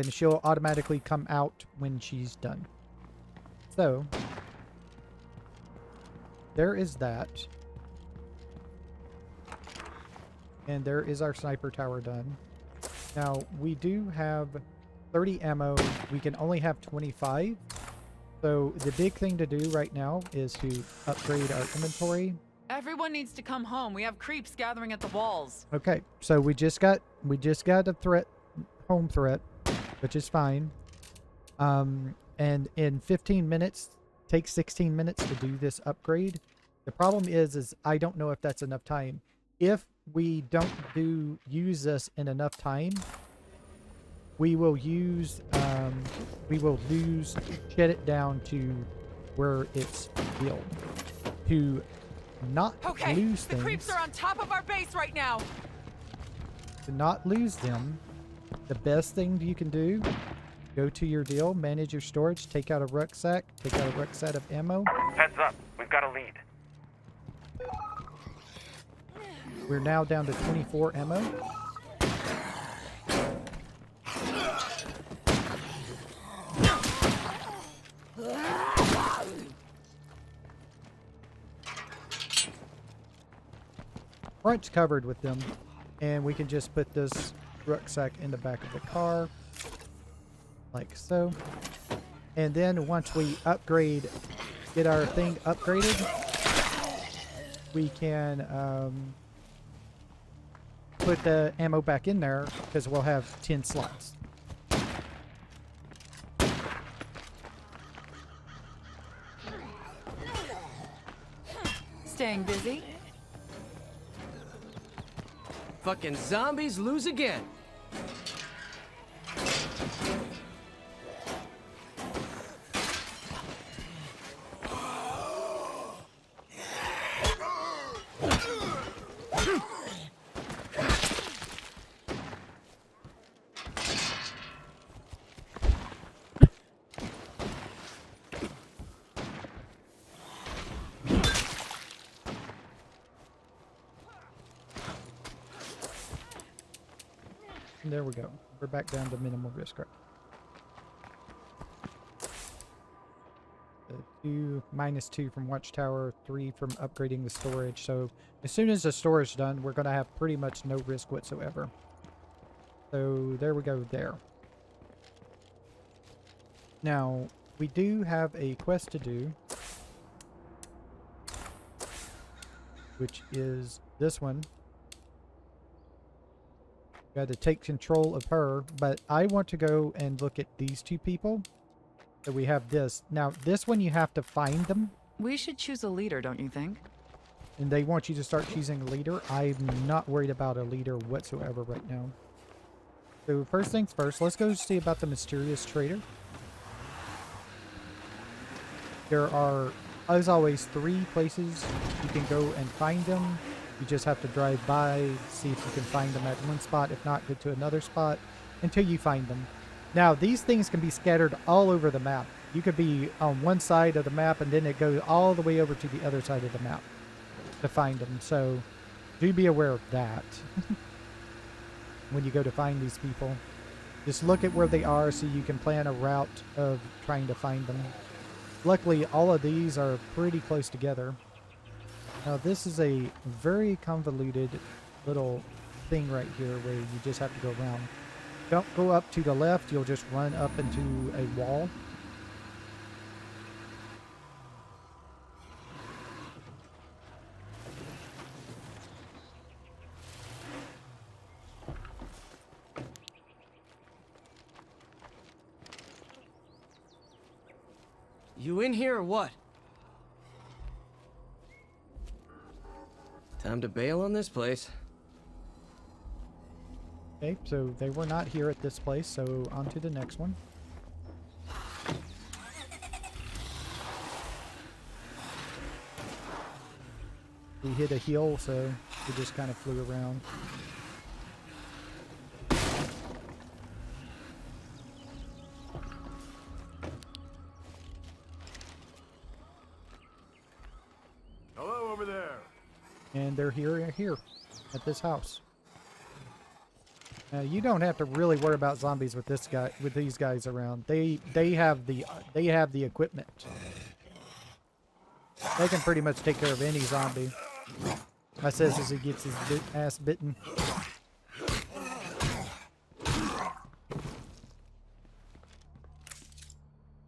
S1: she'll automatically come out when she's done. So there is that. And there is our sniper tower done. Now we do have 30 ammo. We can only have 25. So the big thing to do right now is to upgrade our inventory.
S4: Everyone needs to come home. We have creeps gathering at the walls.
S1: Okay, so we just got a threat, home threat, which is fine. And in 15 minutes, takes 16 minutes to do this upgrade. The problem is I don't know if that's enough time. If we don't use this in enough time, we will lose shed it down to where it's built. To not lose things.
S4: The creeps are on top of our base right now.
S1: To not lose them, the best thing you can do, Go to your deal, manage your storage, take out a rucksack, take out a rucksack of ammo.
S3: Heads up, we've got a lead.
S1: We're now down to 24 ammo. Front's covered with them, and we can just put this rucksack in the back of the car, like so. And then once we upgrade, get our thing upgraded, we can put the ammo back in there because we'll have 10 slots.
S4: Staying busy?
S6: Fucking zombies lose again.
S1: And there we go. We're back down to minimal risk. Right? -2 from watchtower, 3 from upgrading the storage. So as soon as the storage is done, we're going to have pretty much no risk whatsoever. So there we go there. Now, we do have a quest to do, which is this one. Got to take control of her, but I want to go and look at these two people. So we have this. Now, this one you have to find them,
S4: We should choose a leader, don't you think?
S1: and they want you to start choosing a leader. I'm not worried about a leader whatsoever right now. So first things first, let's go see about the mysterious trader. There are, as always, 3 places you can go and find them. You just have to drive by, see if you can find them at one spot. If not, go to another spot until you find them. Now, these things can be scattered all over the map. You could be on one side of the map and then it goes all the way over to the other side of the map to find them. So do be aware of that when you go to find these people. Just look at where they are so you can plan a route of trying to find them. Luckily, all of these are pretty close together. Now, this is a very convoluted little thing right here where you just have to go around. Don't go up to the left, you'll just run up into a wall.
S6: You in here or what? Time to bail on this place.
S1: Okay, so they were not here at this place, so on to the next one. We hit a hill, so we just kind of flew around.
S2: Hello over there.
S1: And they're here at this house. You don't have to really worry about zombies with these guys around. They have the equipment. They can pretty much take care of any zombie. I says as he gets his ass bitten.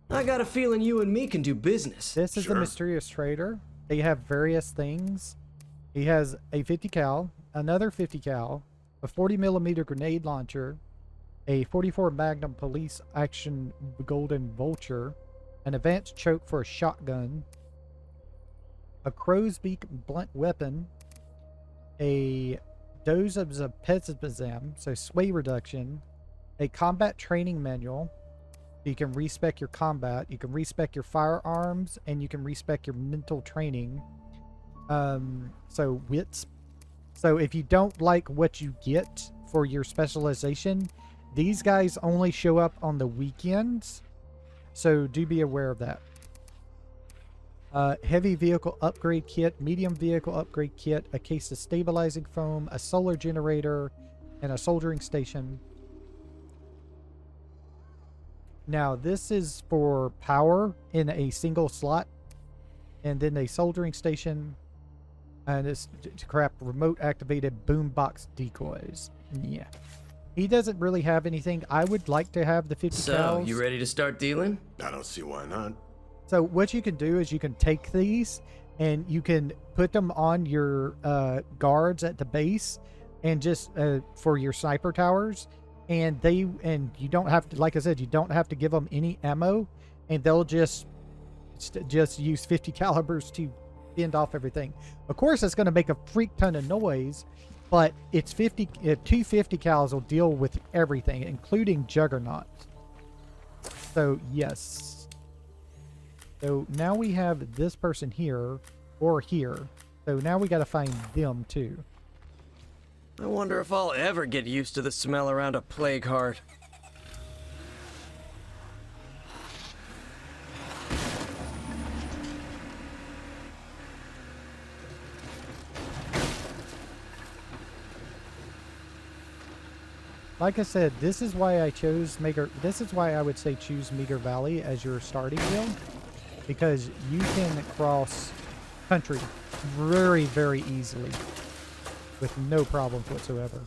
S6: I got a feeling you and me can do business.
S1: This is the mysterious trader. They have various things. He has a 50 cal, another 50 cal, a 40mm grenade launcher, a 44 Magnum police action golden vulture, an advanced choke for a shotgun, a crow's beak blunt weapon, a dose of Zepezazam, so sway reduction, a combat training manual. You can respec your combat, you can respec your firearms, and you can respec your mental training. So wits. So if you don't like what you get for your specialization, These guys only show up on the weekends, so do be aware of that. Heavy vehicle upgrade kit, medium vehicle upgrade kit, a case of stabilizing foam, a solar generator, and a soldering station. Now, this is for power in a single slot, and then a soldering station, and it's to craft remote activated boombox decoys. Yeah. He doesn't really have anything. I would like to have the 50
S6: So,
S1: cows.
S6: you ready to start dealing?
S9: I don't see why not.
S1: So what you can do is you can take these and you can put them on your guards at the base, and just for your sniper towers, and you don't have to, like I said, you don't have to give them any ammo, and they'll just use 50 calibers to fend off everything. Of course, it's going to make a freak ton of noise, but it's 250 cals will deal with everything, including juggernauts. So yes. So now we have this person here or here. So now we got to find them too.
S6: I wonder if I'll ever get used to the smell around a plague heart.
S1: Like I said, this is why I chose this is why I would say choose Meager Valley as your starting guild, because you can cross country very, very easily with no problems whatsoever.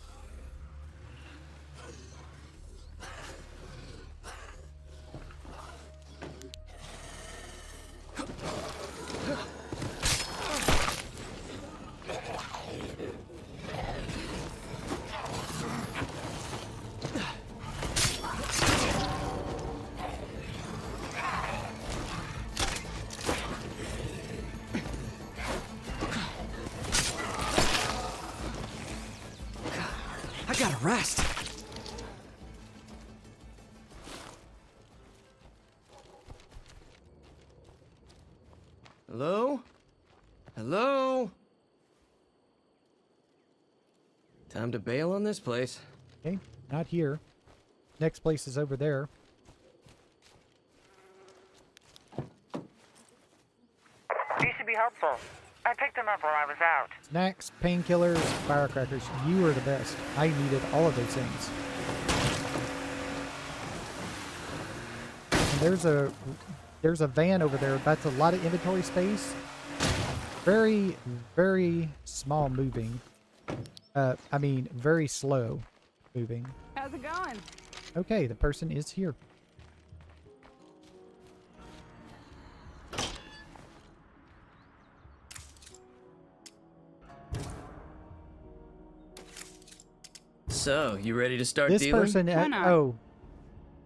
S6: I gotta rest. Hello? Hello? Time to bail on this place.
S1: Okay, not here. Next place is over there.
S5: These should be helpful. I picked them up while I was out.
S1: Snacks, painkillers, firecrackers. You are the best. I needed all of those things. And there's a van over there. That's a lot of inventory space. Very, very small moving. I mean, very slow moving.
S8: How's it going?
S1: Okay, the person is here.
S6: So, you ready to start
S1: This
S6: dealing?
S1: person,
S8: Why not?
S1: oh,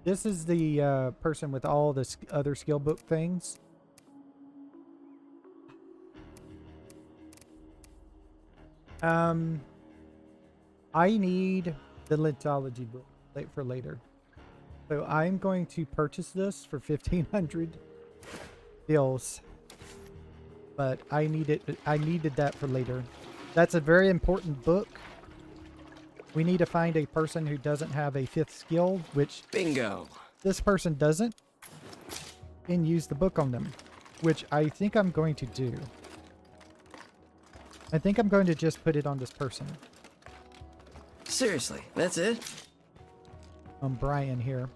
S1: this is the person with all the other skill book things. I need the lithology book for later. So I'm going to purchase this for 1,500 bills. But I needed that for later. That's a very important book. We need to find a person who doesn't have a 5th skill, which
S6: Bingo.
S1: this person doesn't, and use the book on them, which I think I'm going to do. I think I'm going to just put it on this person.
S6: Seriously, that's it?
S1: On Brian here.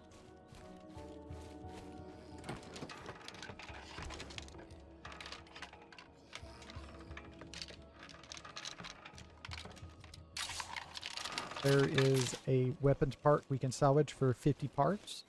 S1: There is a weapons part we can salvage for 50 parts.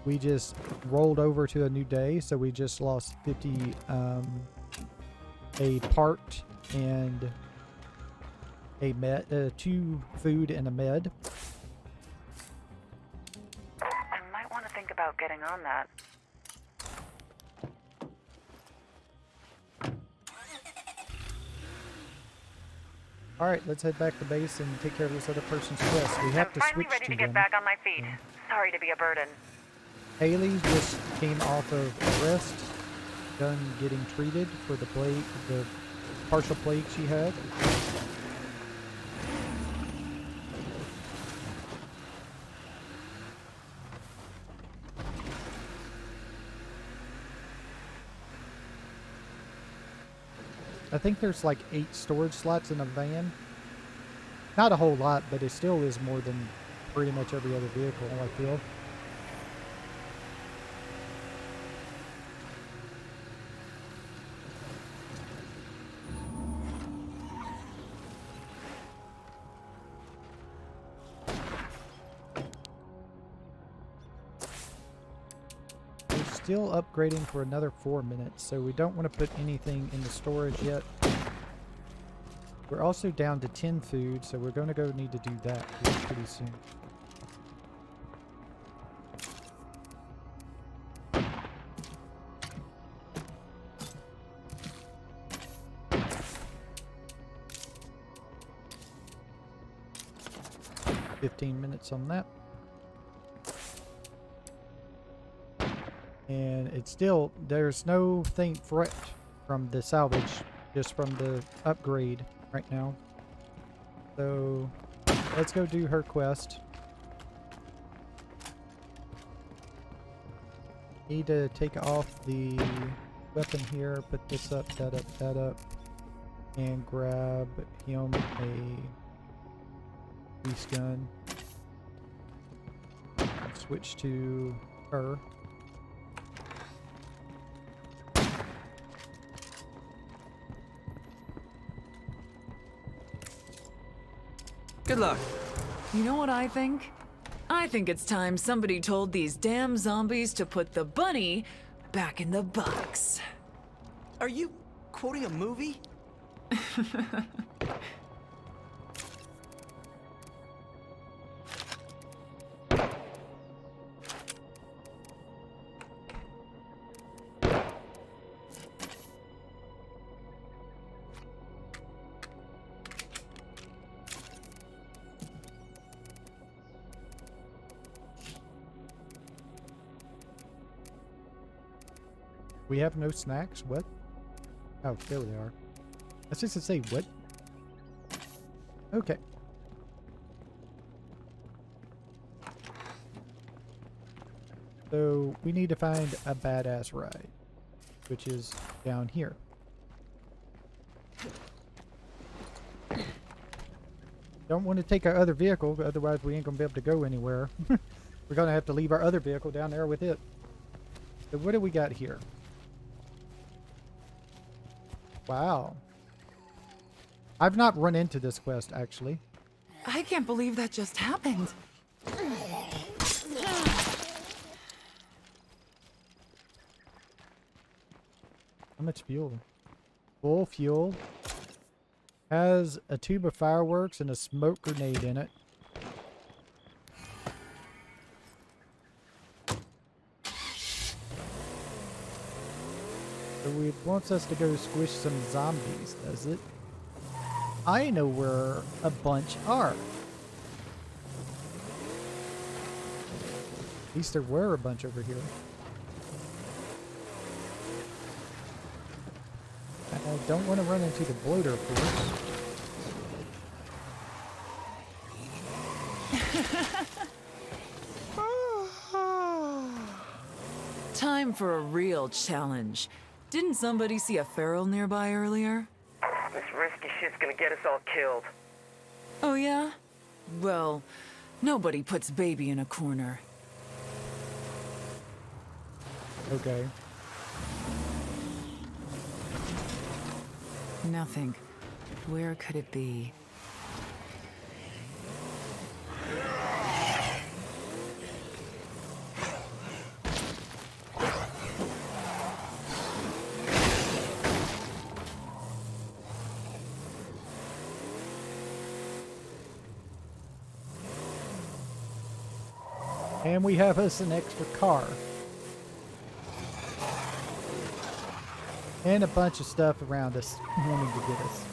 S1: We just rolled over to a new day, so we just lost 50, a part and a med, 2 food and a med.
S5: I might want to think about getting on that.
S1: All right, let's head back to base and take care of this other person's quest. We have
S5: I'm
S1: to
S5: finally
S1: switch
S5: ready
S1: to
S5: to get
S1: them.
S5: back on my feet. sorry to be a burden.
S1: Haley just came off of arrest, done getting treated for the partial plague she had. I think there's like 8 storage slots in a van. Not a whole lot, but it still is more than pretty much every other vehicle, I feel. Still upgrading for another 4 minutes, so we don't want to put anything in the storage yet. We're also down to 10 food, so we're going to go need to do that pretty soon. $15 on that. And it's still, there's no faint threat from the salvage, just from the upgrade right now. So let's go do her quest. Need to take off the weapon here, put this up, that up, and grab him a beast gun. Switch to her.
S7: Good luck.
S4: You know what I think? I think it's time somebody told these damn zombies to put the bunny back in the box.
S6: Are you quoting a movie?
S1: We have no snacks? What? Oh, there they are. I was just to say, what? Okay. So, we need to find a badass ride, which is down here. Don't want to take our other vehicle, otherwise we ain't going to be able to go anywhere. We're going to have to leave our other vehicle down there with it. So what do we got here? Wow. I've not run into this quest, actually.
S4: I can't believe that just happened.
S1: How much fuel? Full fuel. Has a tube of fireworks and a smoke grenade in it. So it wants us to go squish some zombies, does it? I know where a bunch are. At least there were a bunch over here. I don't want to run into the bloater, of course.
S4: Time for a real challenge. Didn't somebody see a feral nearby earlier?
S7: This risky shit's gonna get us all killed.
S4: Oh yeah? Well, nobody puts baby in a corner.
S1: Okay.
S4: Now think, where could it be?
S1: And we have us an extra car. And a bunch of stuff around us wanting to get us.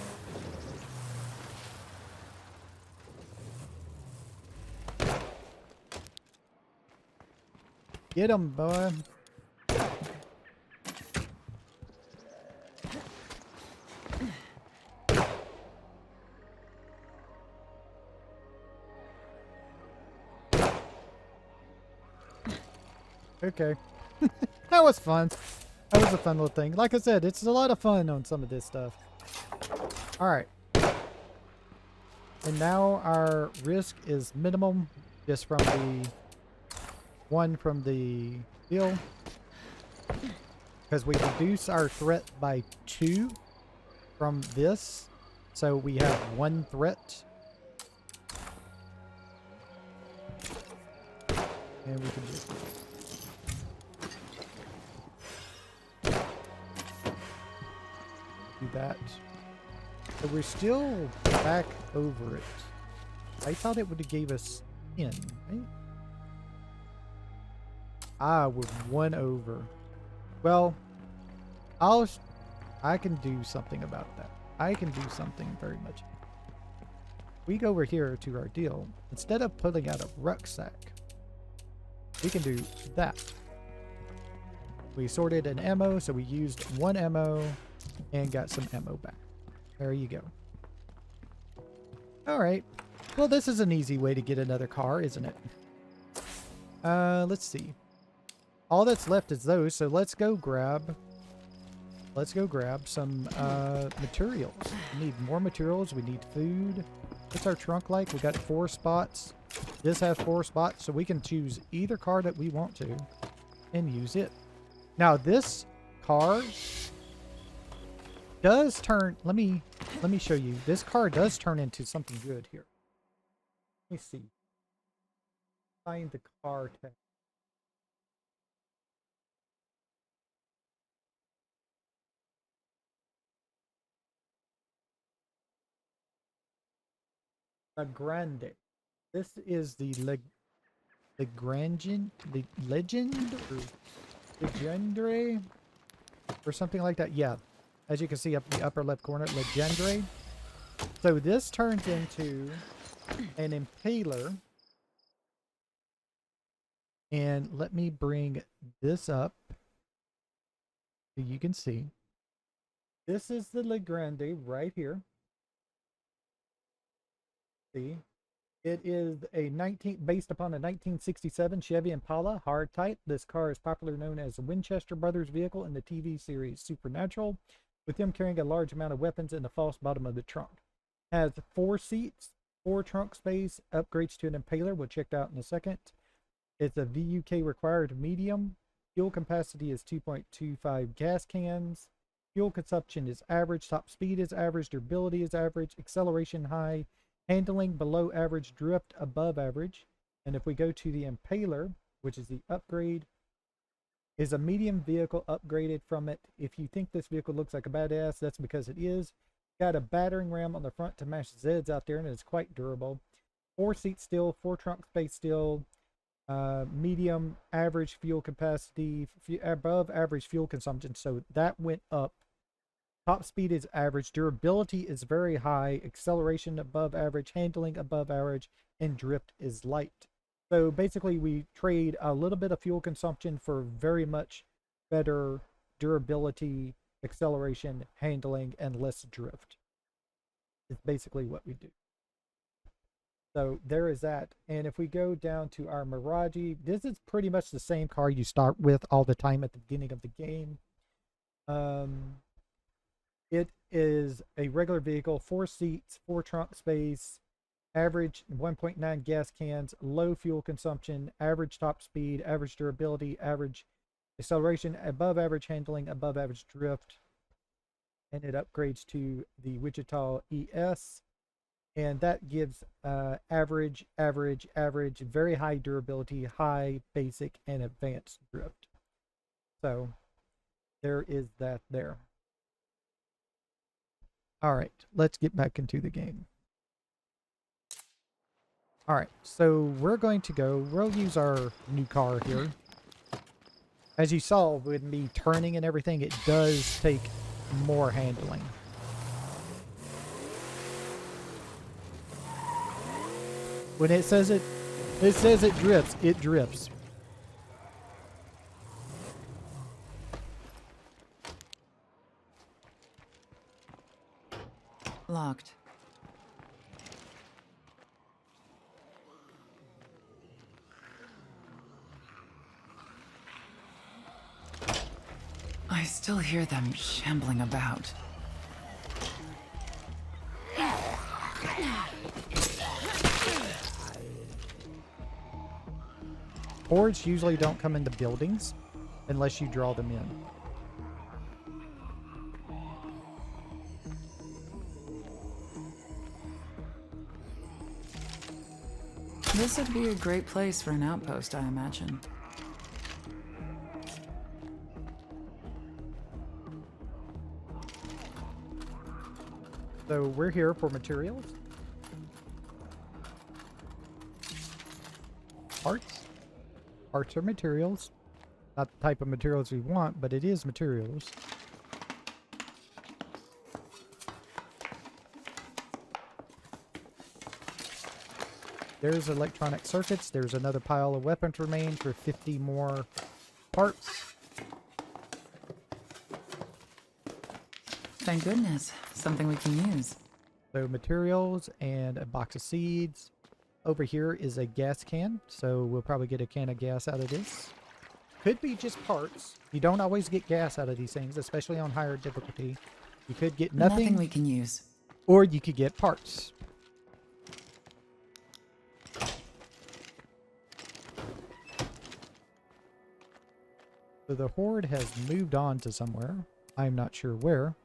S1: Get him, boy. Okay. That was fun. That was a fun little thing. Like I said, it's a lot of fun on some of this stuff. Alright. And now our risk is minimum just from the one from the deal. Because we reduce our threat by 2 from this. So we have 1 threat. And we can just do that. So we're still back over it. I thought it would have gave us 10, right? Ah, we're 1 over. Well, I can do something about that. I can do something very much. We go over here to our deal. Instead of pulling out a rucksack, we can do that. We sorted an ammo, so we used 1 ammo and got some ammo back. There you go. Alright. Well, this is an easy way to get another car, isn't it? Let's see. All that's left is those, so let's go grab some materials. We need more materials. We need food. What's our trunk like? We got 4 spots. This has 4 spots, so we can choose either car that we want to and use it. Now this car does turn, let me show you. This car does turn into something good here. Let me see. Find the car tag. A Grande. This is the legend or Legendre or something like that. Yeah. As you can see up in the upper left corner, Legendre. So this turns into an impaler. And let me bring this up so you can see. This is the Legrande right here. See? It is based upon a 1967 Chevy Impala hard type. This car is popularly known as the Winchester Brothers vehicle in the TV series Supernatural, with them carrying a large amount of weapons in the false bottom of the trunk. Has 4 seats, 4 trunk space, upgrades to an impaler. We'll check that out in a second. It's a VUK required medium. Fuel capacity is 2.25 gas cans. Fuel consumption is average. Top speed is average. Durability is average. Acceleration high. Handling below average. Drift above average. And if we go to the impaler, which is the upgrade, is a medium vehicle upgraded from it. If you think this vehicle looks like a badass, that's because it is. Got a battering ram on the front to match Zeds out there, and it's quite durable. 4 seats still, 4 trunk space still. Medium average fuel capacity, above average fuel consumption, so that went up. Top speed is average. Durability is very high. Acceleration above average. Handling above average. And drift is light. So basically we trade a little bit of fuel consumption for very much better durability, acceleration, handling, and less drift. It's basically what we do. So there is that. And if we go down to our Mirage, this is pretty much the same car you start with all the time at the beginning of the game. It is a regular vehicle, 4 seats, 4 trunk space, average 1.9 gas cans, low fuel consumption, average top speed, average durability, average acceleration, above average handling, above average drift. And it upgrades to the Wichita ES. And that gives average, very high durability, high, basic, and advanced drift. So there is that there. All right, let's get back into the game. All right, so we'll use our new car here. As you saw with me turning and everything, it does take more handling. When it says it drifts, it drifts.
S4: Locked. I still hear them shambling about.
S1: Hordes usually don't come into buildings unless you draw them in.
S4: This would be a great place for an outpost, I imagine.
S1: So we're here for materials. Parts. Parts are materials. Not the type of materials we want, but it is materials. There's electronic circuits. There's another pile of weapons remain for 50 more parts.
S4: Thank goodness. Something we can use.
S1: So materials and a box of seeds. Over here is a gas can, so we'll probably get a can of gas out of this. Could be just parts. You don't always get gas out of these things, especially on higher difficulty. You could get nothing
S4: we can use.
S1: or you could get parts. So the horde has moved on to somewhere. I'm not sure where.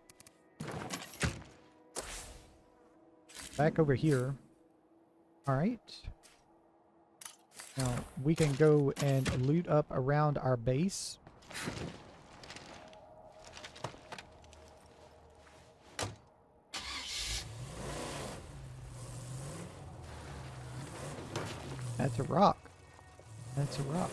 S1: Back over here. Alright. Now, we can go and loot up around our base. That's a rock. That's a rock.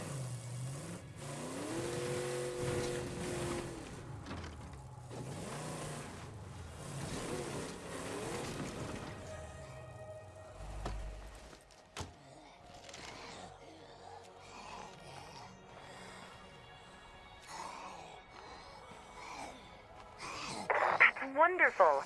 S5: Wonderful.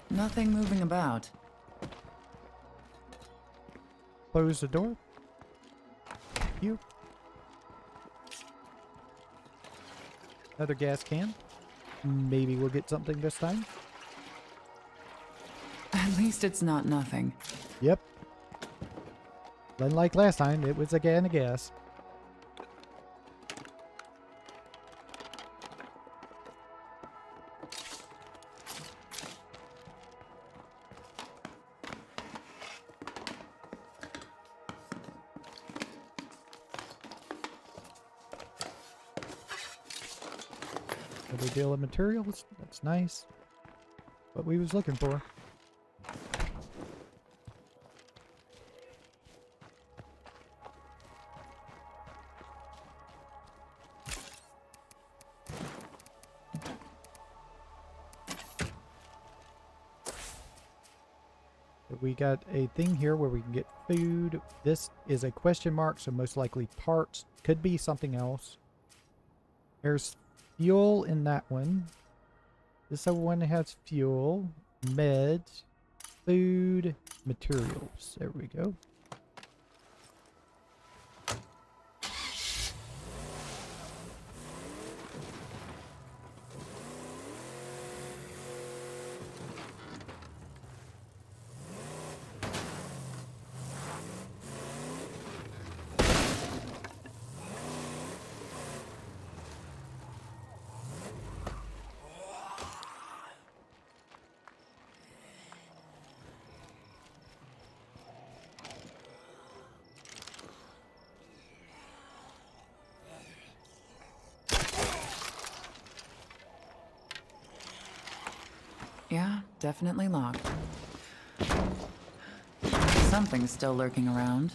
S4: Nothing moving about.
S1: Close the door. You. Another gas can. Maybe we'll get something this time.
S4: At least it's not nothing.
S1: Yep. Unlike last time, it was a can of gas. Another deal of materials. That's nice. What we was looking for. We got a thing here where we can get food. This is a question mark, so most likely parts. Could be something else. There's fuel in that one. This other one has fuel, meds, food, materials. There we go.
S4: Yeah, definitely locked. Something's still lurking around.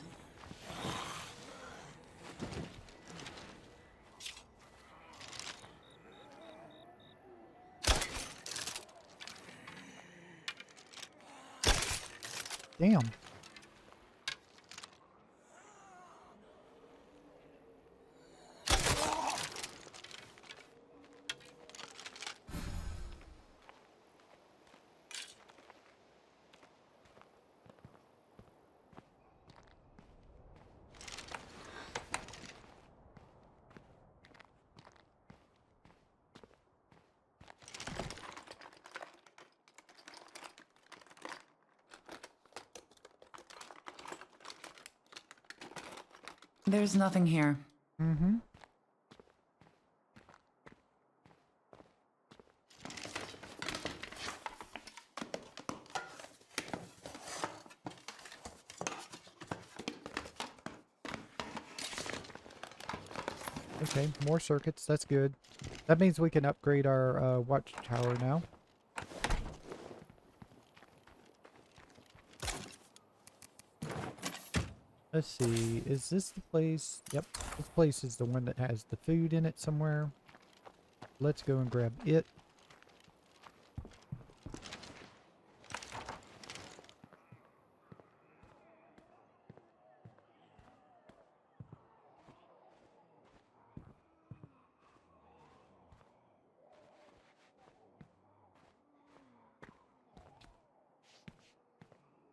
S1: Damn.
S4: There's nothing here.
S1: Mm-hmm. Okay, more circuits. That's good. That means we can upgrade our watchtower now. Let's see. Is this the place? Yep. This place is the one that has the food in it somewhere. Let's go and grab it.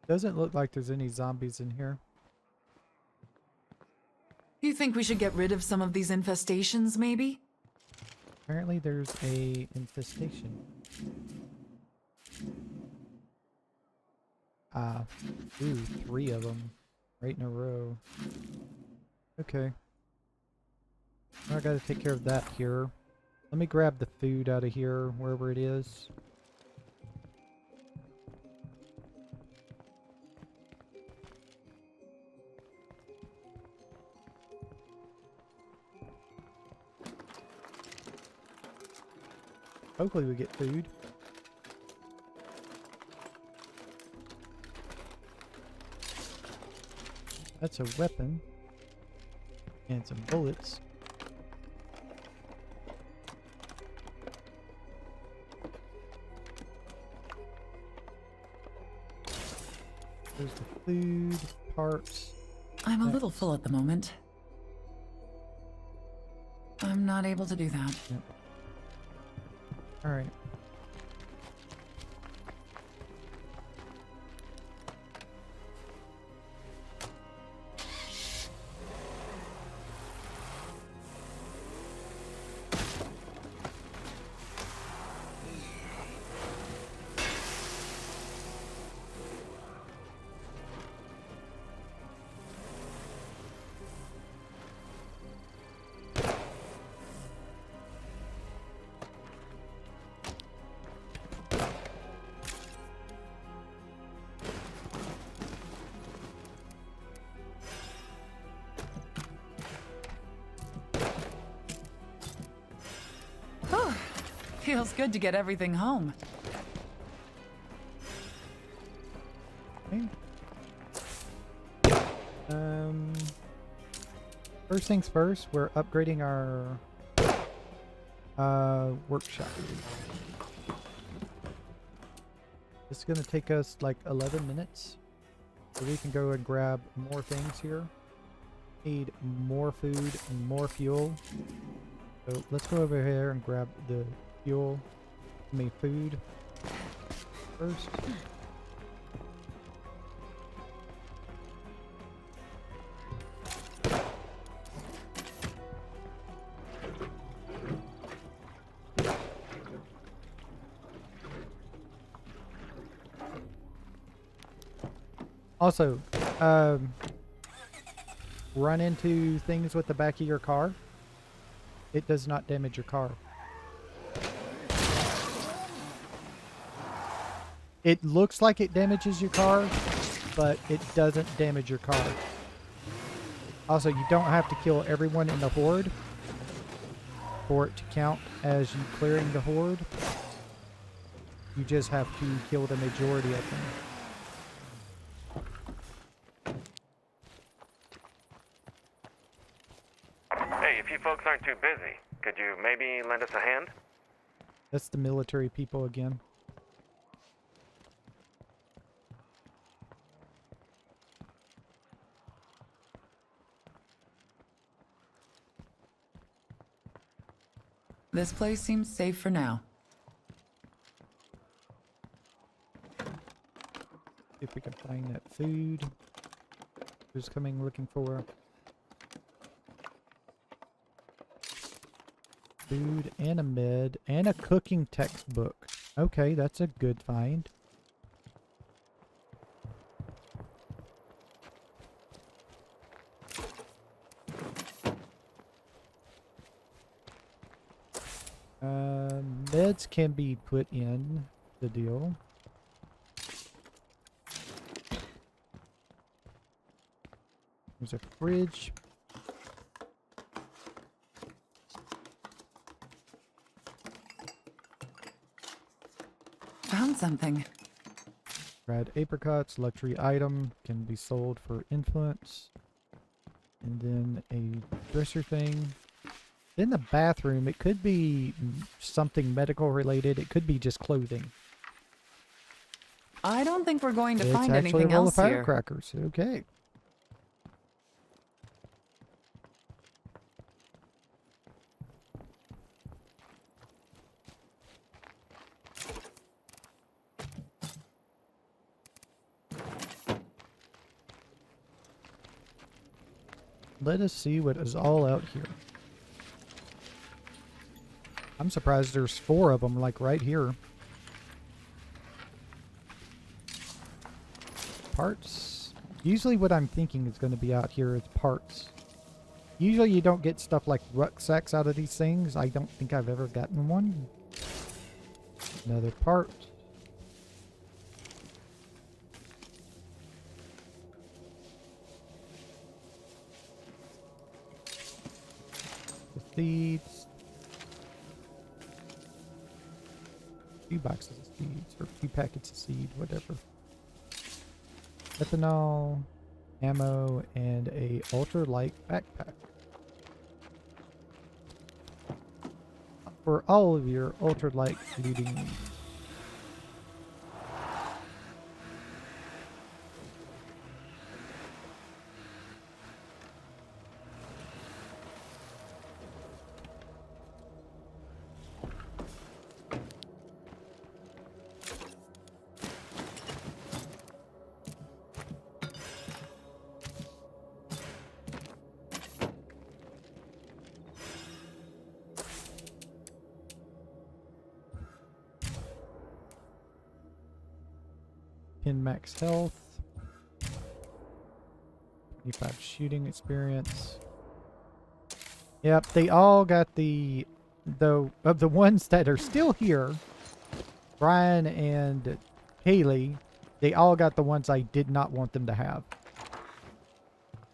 S1: Doesn't look like there's any zombies in here.
S4: You think we should get rid of some of these infestations, maybe?
S1: Apparently there's a infestation. Ooh, 3 of them. Right in a row. Okay. I gotta take care of that here. Let me grab the food out of here, wherever it is. Hopefully we get food. That's a weapon. And some bullets. There's the food, parts.
S4: I'm a little full at the moment. I'm not able to do that.
S1: Yep. Alright.
S4: Feels good to get everything home.
S1: Okay. First things first, we're upgrading our workshop. This is going to take us like 11 minutes. So we can go and grab more things here. Need more food and more fuel. So let's go over here and grab the fuel. Food first. Also, run into things with the back of your car. It does not damage your car. It looks like it damages your car, but it doesn't damage your car. Also, you don't have to kill everyone in the horde for it to count as you clearing the horde. You just have to kill the majority of them.
S3: Hey, if you folks aren't too busy, could you maybe lend us a hand?
S1: That's the military people again.
S4: This place seems safe for now.
S1: See if we can find that food. Who's coming looking for food and a med and a cooking textbook. Okay, that's a good find. Meds can be put in the deal. There's a fridge.
S4: Found something.
S1: Dried apricots, luxury item, can be sold for influence. And then a dresser thing. In the bathroom, it could be something medical related. It could be just clothing.
S4: I don't think we're going to
S1: It's
S4: find
S1: actually
S4: anything
S1: a roll
S4: else
S1: of
S4: here.
S1: firecrackers. Okay. Let us see what is all out here. I'm surprised there's 4 of them, like right here. Parts. Usually what I'm thinking is going to be out here is parts. Usually you don't get stuff like rucksacks out of these things. I don't think I've ever gotten one. Another part. The seeds. 2 boxes of seeds, or 2 packets of seed, whatever. Ethanol, ammo, and a ultra-light backpack. For all of your ultra-light looting needs. Pin max health. 25 shooting experience. Yep, they all got of the ones that are still here, Brian and Haley, they all got the ones I did not want them to have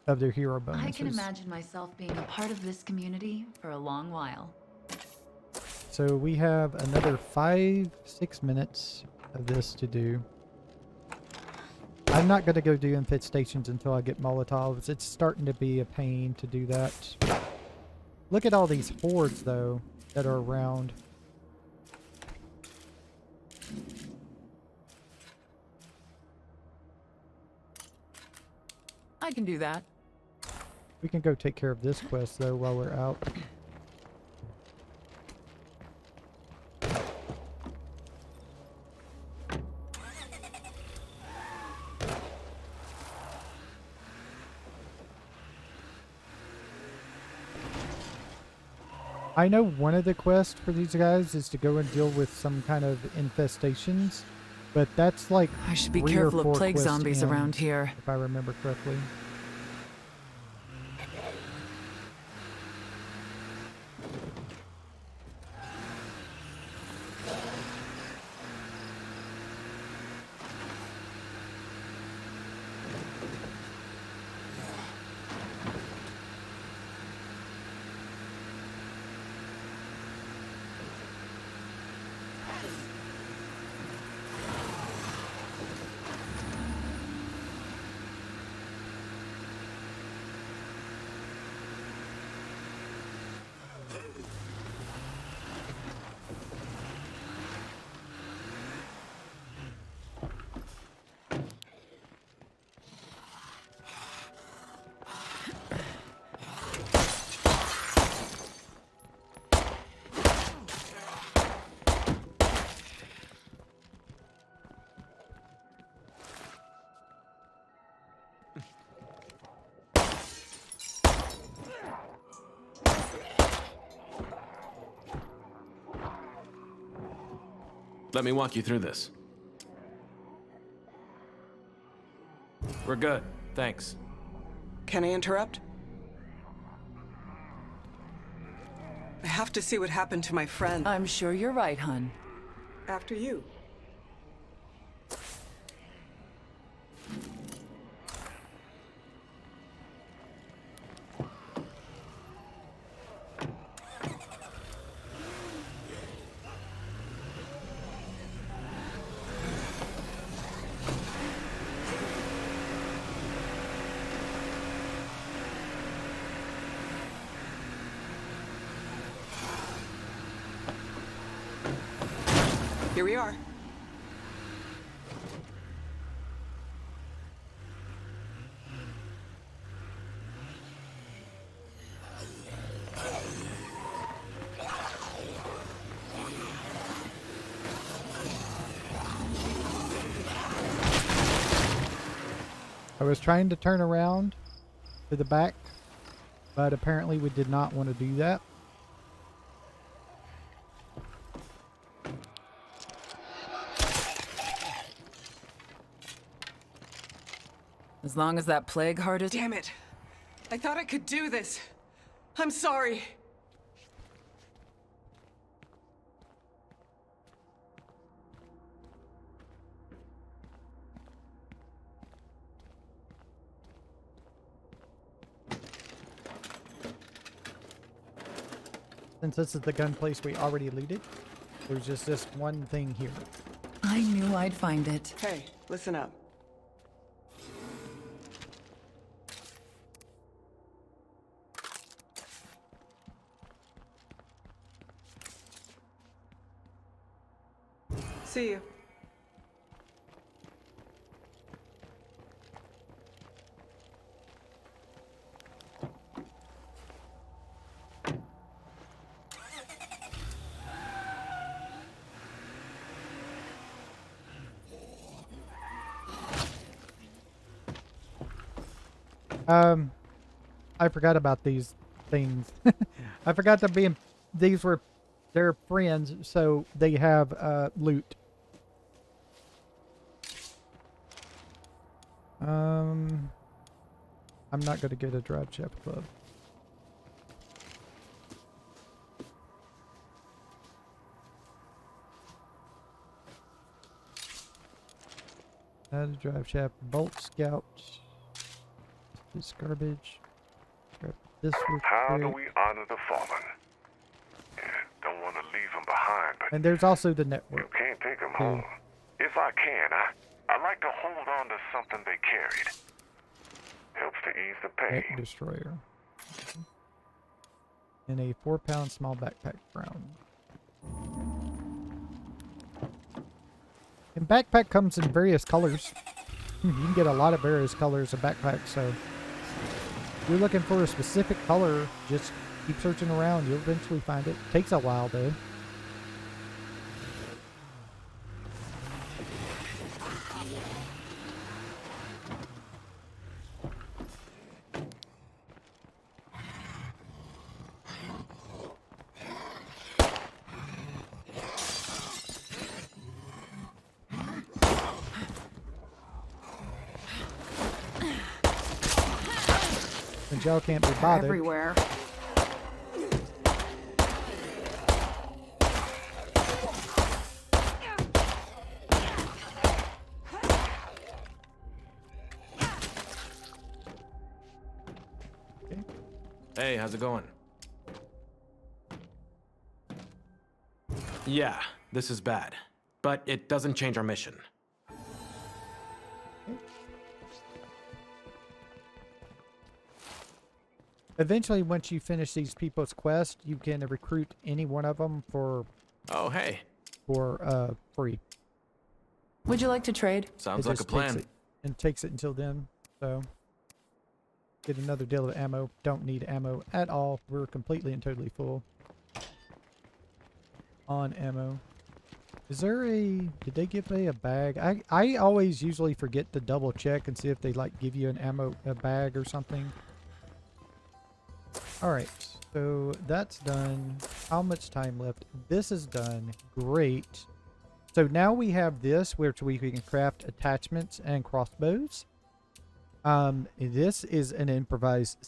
S1: of their hero bonuses.
S4: I can imagine myself being a part of this community for a long while.
S1: So we have another 5-6 minutes of this to do. I'm not going to go do infestations until I get Molotovs. It's starting to be a pain to do that. Look at all these hordes, though, that are around.
S4: I can do that.
S1: We can go take care of this quest, though, while we're out. I know one of the quests for these guys is to go and deal with some kind of infestations, but that's like
S4: I should be
S1: 3 or
S4: careful
S1: 4
S4: of plague
S1: quests
S4: zombies
S1: in,
S4: around here.
S1: if I remember correctly.
S2: Let me walk you through this. We're good, thanks.
S9: Can I interrupt? I have to see what happened to my friend.
S4: I'm sure you're right, hun.
S9: After you. Here we are.
S1: I was trying to turn around to the back, but apparently we did not want to do that.
S4: As long as that plague heart is...
S9: Damn it. I thought I could do this. I'm sorry.
S1: Since this is the gun place we already looted, there's just this one thing here.
S4: I knew I'd find it.
S9: Hey, listen up. See you.
S1: I forgot about these things. I forgot that these were their friends, so they have loot. I'm not going to get a drive shaft club. Add a drive shaft, bolt scout. This garbage. Grab this real
S3: How do
S1: quick.
S3: we honor the fallen? Yeah, don't want to leave them behind, but
S1: And there's also the
S3: you
S1: network.
S3: can't take them
S1: Hmm.
S3: home. If I can, I like to hold on to something they carried. Helps to ease the pain.
S1: Net destroyer. And a 4-pound small backpack round. And backpack comes in various colors. You can get a lot of various colors of backpacks, so if you're looking for a specific color, just keep searching around. You'll eventually find it. Takes a while though. Since y'all can't be bothered.
S8: Everywhere.
S2: Hey, how's it going? Yeah, this is bad, but it doesn't change our mission.
S1: Eventually, once you finish these people's quest, you can recruit any one of them for
S2: Oh, hey,
S1: free.
S4: Would you like to trade?
S2: sounds
S1: It
S2: like a
S1: just
S2: plan.
S1: takes it until then. So get another deal of ammo. Don't need ammo at all. We're completely and totally full on ammo. Is there did they give me a bag? I always usually forget to double check and see if they like give you a bag or something. Alright, so that's done. How much time left? This is done. Great. So now we have this, which we can craft attachments and crossbows. This is an improvised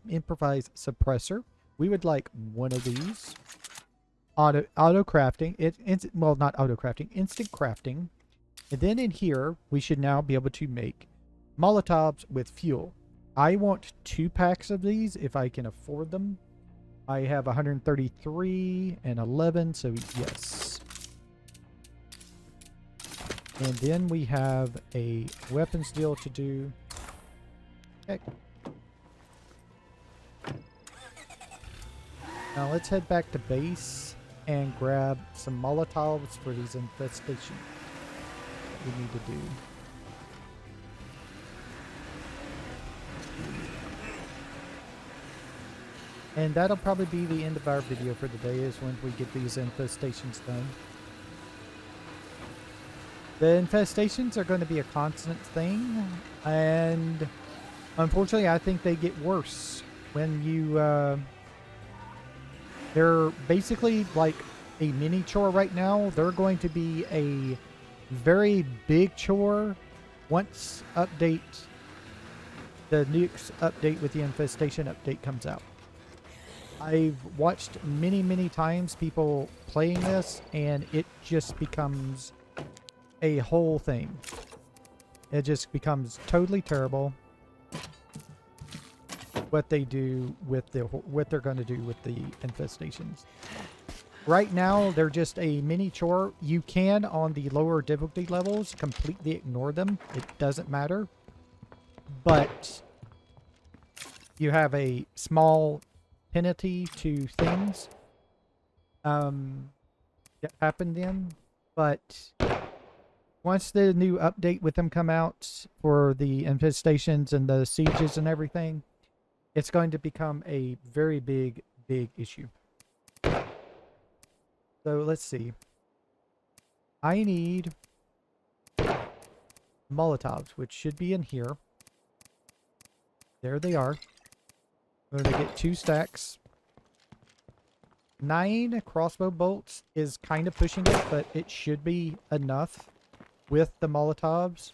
S1: improvised suppressor. We would like one of these. Auto crafting. Well, not auto crafting. Instant crafting. And then in here, we should now be able to make Molotovs with fuel. I want 2 packs of these if I can afford them. I have 133 and 11, so yes. And then we have a weapons deal to do. Okay. Now let's head back to base and grab some Molotovs for these infestations that we need to do. And that'll probably be the end of our video for the day, is when we get these infestations done. The infestations are going to be a constant thing, and unfortunately I think they get worse when you they're basically like a mini chore right now. They're going to be a very big chore once the next update with the infestation update comes out. I've watched many times people playing this, and it just becomes a whole thing. It just becomes totally terrible what they do with what they're going to do with the infestations. Right now, they're just a mini chore. You can, on the lower difficulty levels, completely ignore them. It doesn't matter. But you have a small penalty to things that happen then. But once the new update with them come out for the infestations and the sieges and everything, it's going to become a very big issue. So let's see. I need Molotovs, which should be in here. There they are. We're going to get 2 stacks. 9 crossbow bolts is kind of pushing it, but it should be enough with the Molotovs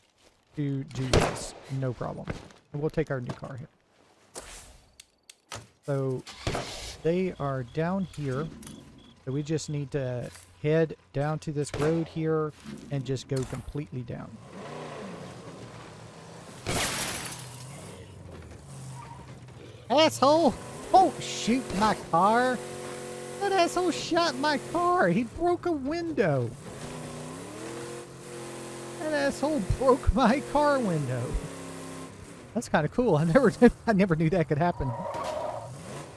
S1: to do this. No problem. And we'll take our new car here. So they are down here. So we just need to head down to this road here and just go completely down. Asshole! Oh, shoot my car! That asshole shot my car! He broke a window! That asshole broke my car window! That's kind of cool. I never knew that could happen.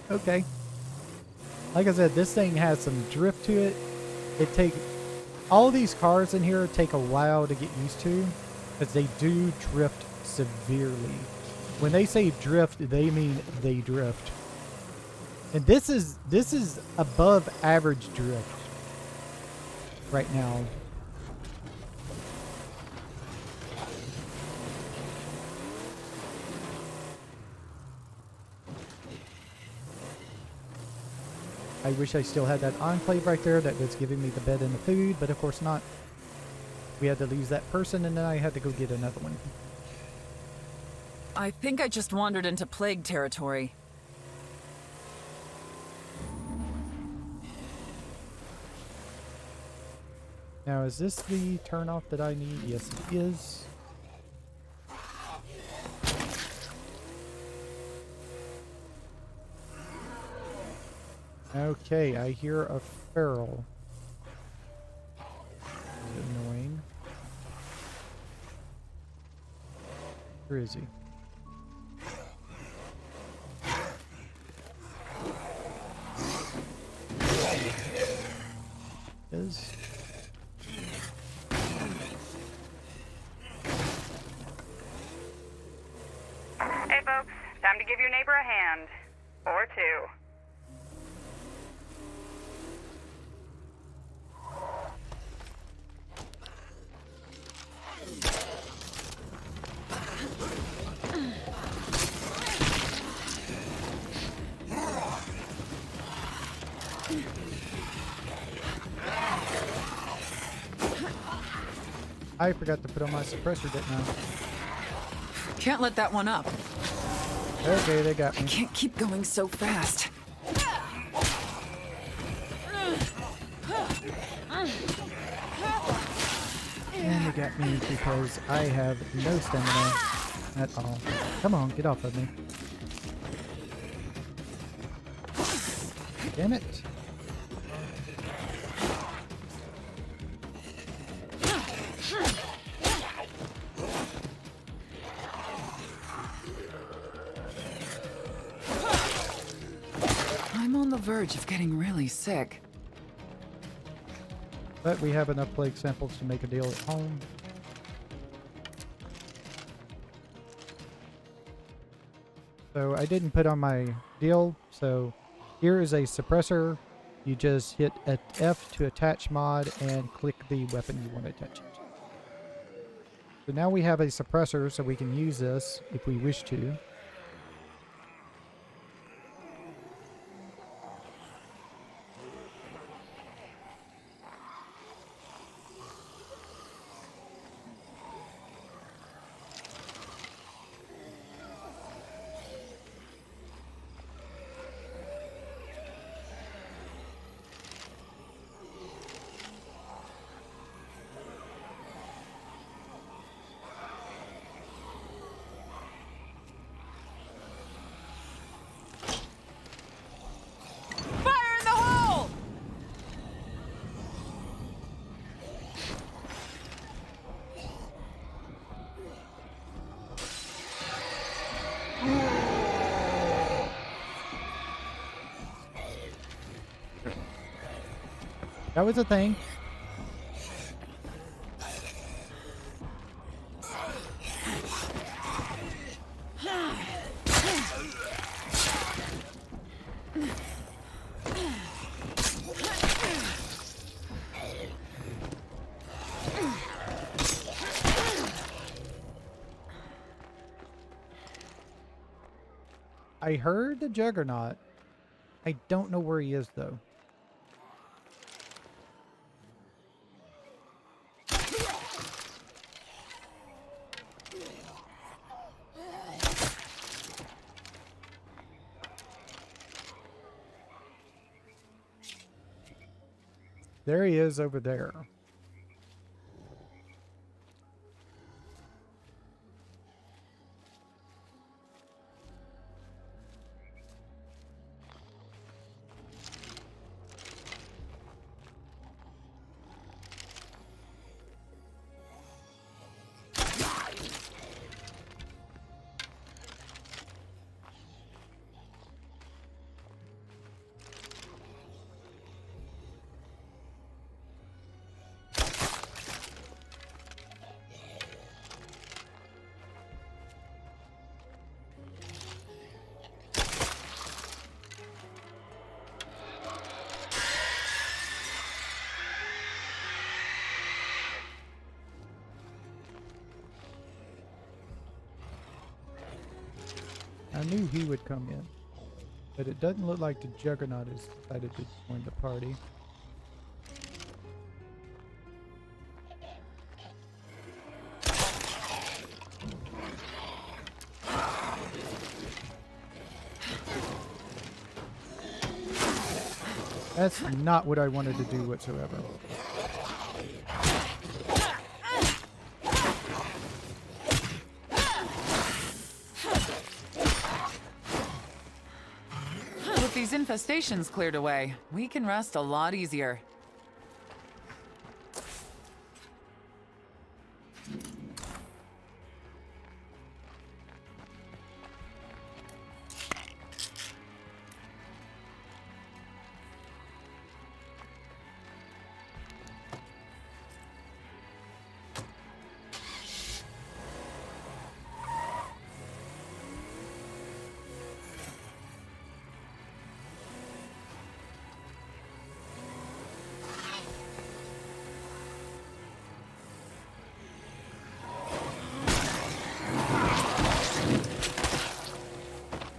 S1: Okay. Like I said, this thing has some drift to it. All these cars in here take a while to get used to, because they do drift severely. When they say drift, they mean they drift. And this is above average drift right now. I wish I still had that enclave right there that was giving me the bed and the food, but of course not. We had to lose that person, and then I had to go get another one.
S4: I think I just wandered into plague territory.
S1: Now, is this the turnoff that I need? Yes, it is. Okay, I hear a feral. Is it annoying? Where is he? Is.
S5: Hey folks, time to give your neighbor a hand. Or 2.
S1: I forgot to put on my suppressor, didn't I?
S4: Can't let that one up.
S1: Okay, they got me.
S4: Can't keep going so fast.
S1: And they got me because I have no stamina at all. Come on, get off of me. Damn it.
S4: I'm on the verge of getting really sick.
S1: But we have enough plague samples to make a deal at home. So I didn't put on my deal, so here is a suppressor. You just hit F to attach mod and click the weapon you want to attach it. So now we have a suppressor, so we can use this if we wish to.
S4: Fire in the hole!
S1: That was a thing. I heard the Juggernaut. I don't know where he is, though. There he is over there. I knew he would come in, but it doesn't look like the Juggernaut has decided to join the party. That's not what I wanted to do whatsoever.
S4: With these infestations cleared away, we can rest a lot easier.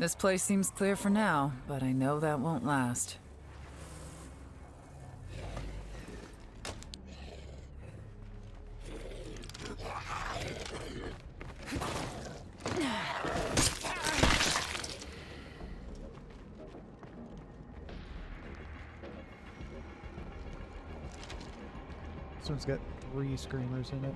S4: This place seems clear for now, but I know that won't last.
S1: This one's got 3 screamers in it.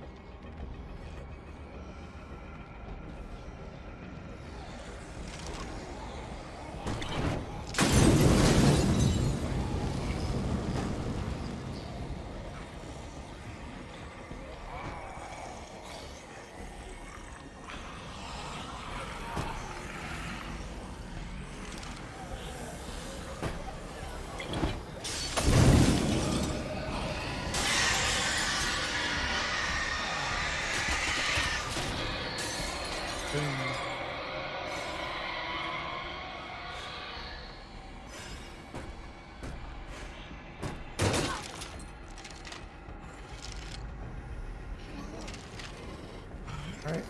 S1: Alright,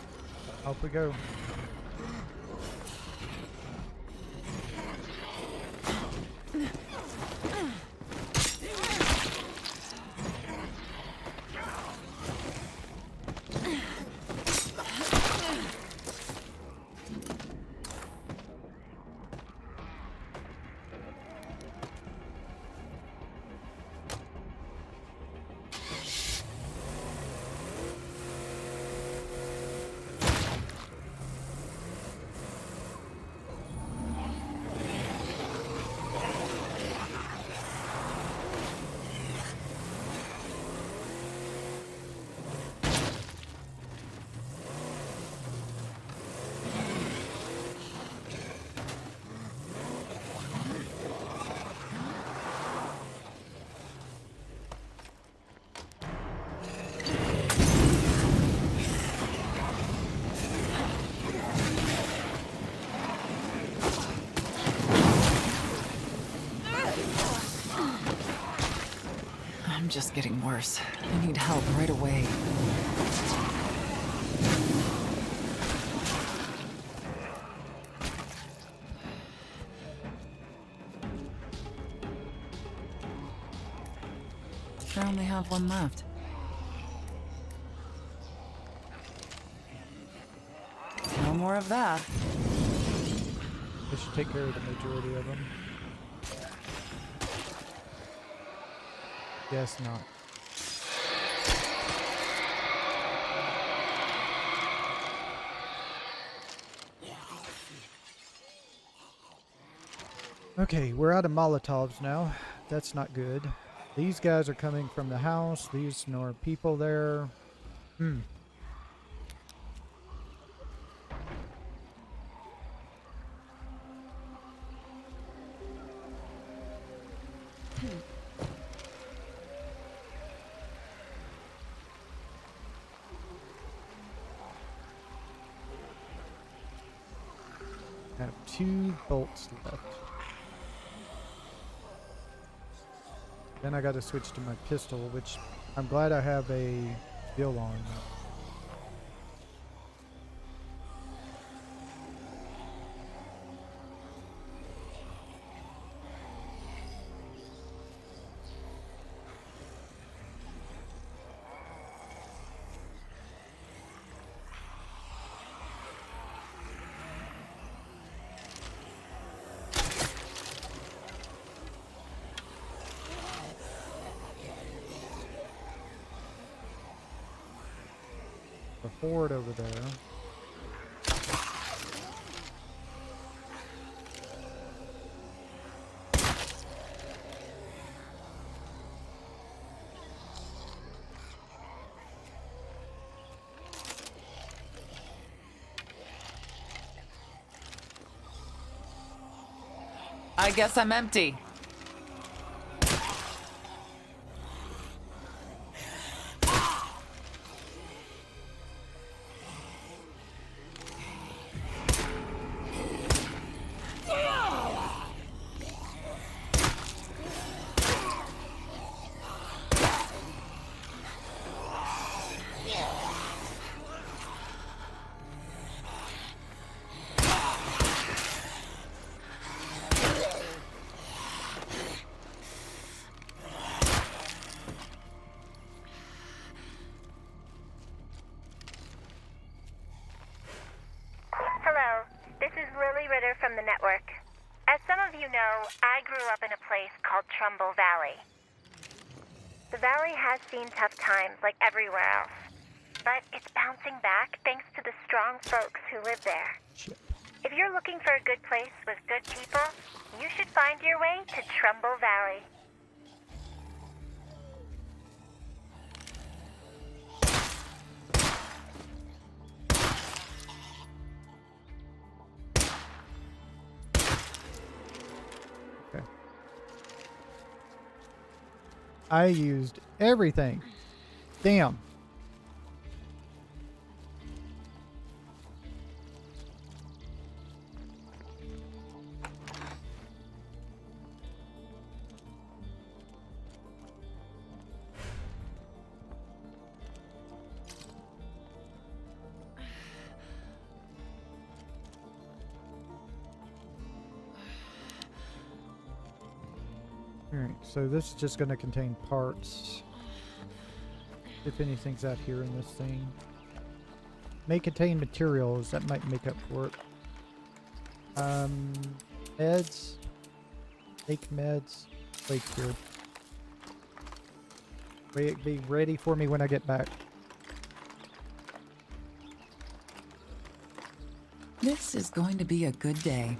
S1: off we go.
S4: I'm just getting worse. I need help right away. I only have one left. No more of that.
S1: This should take care of the majority of them. Guess not. Okay, we're out of Molotovs now. That's not good. These guys are coming from the house. These are people there. I have 2 bolts left. Then I got to switch to my pistol, which I'm glad I have a bill on. The horde over there.
S4: I guess I'm empty.
S5: From the network. As some of you know, I grew up in a place called Trumbull Valley.
S10: The valley has seen tough times like everywhere else, but it's bouncing back thanks to the strong folks who live there.
S1: Shit.
S10: If you're looking for a good place with good people, you should find your way to Trumbull Valley.
S1: Okay. I used everything. Damn. Alright, so this is just going to contain parts. If anything's out here in this thing. May contain materials that might make up for it. Meds. Take meds. Wait here. Wait, be ready for me when I get back.
S4: This is going to be a good day.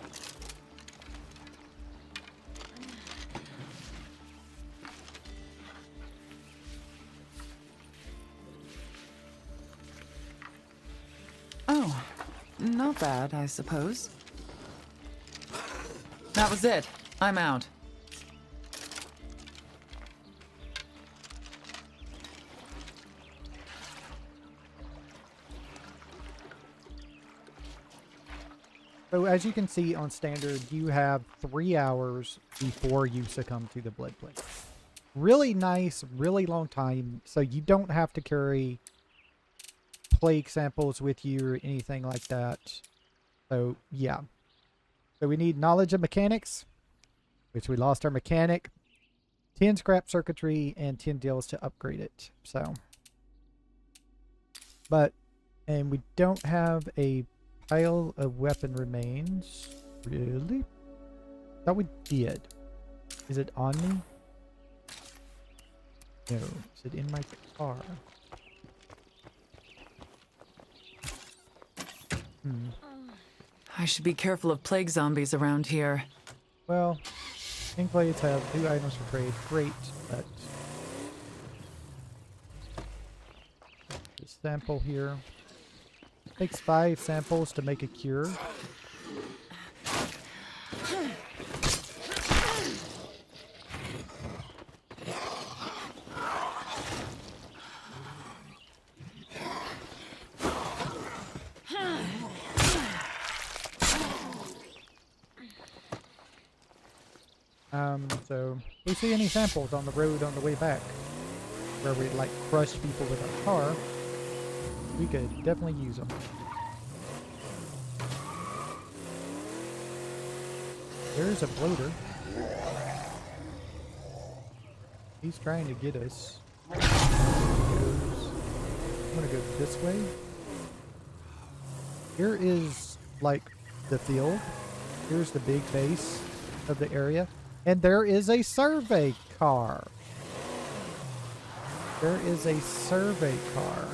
S4: Oh, not bad, I suppose. That was it. I'm out.
S1: So as you can see on standard, you have 3 hours before you succumb to the blood plague. Really nice, really long time, so you don't have to carry plague samples with you or anything like that. So yeah. So we need knowledge of mechanics, which we lost our mechanic, 10 scrap circuitry, and 10 deals to upgrade it. So, and we don't have a pile of weapon remains. Really? Thought we did. Is it on me? No. Is it in my car?
S4: I should be careful of plague zombies around here.
S1: Well, ink blades have 2 items for trade. Great, but this sample here takes 5 samples to make a cure. So if we see any samples on the road on the way back where we like crush people with our car, we could definitely use them. There's a bloater. He's trying to get us. I'm gonna go this way. Here is like the field. Here's the big base of the area. And there is a survey car. There is a survey car.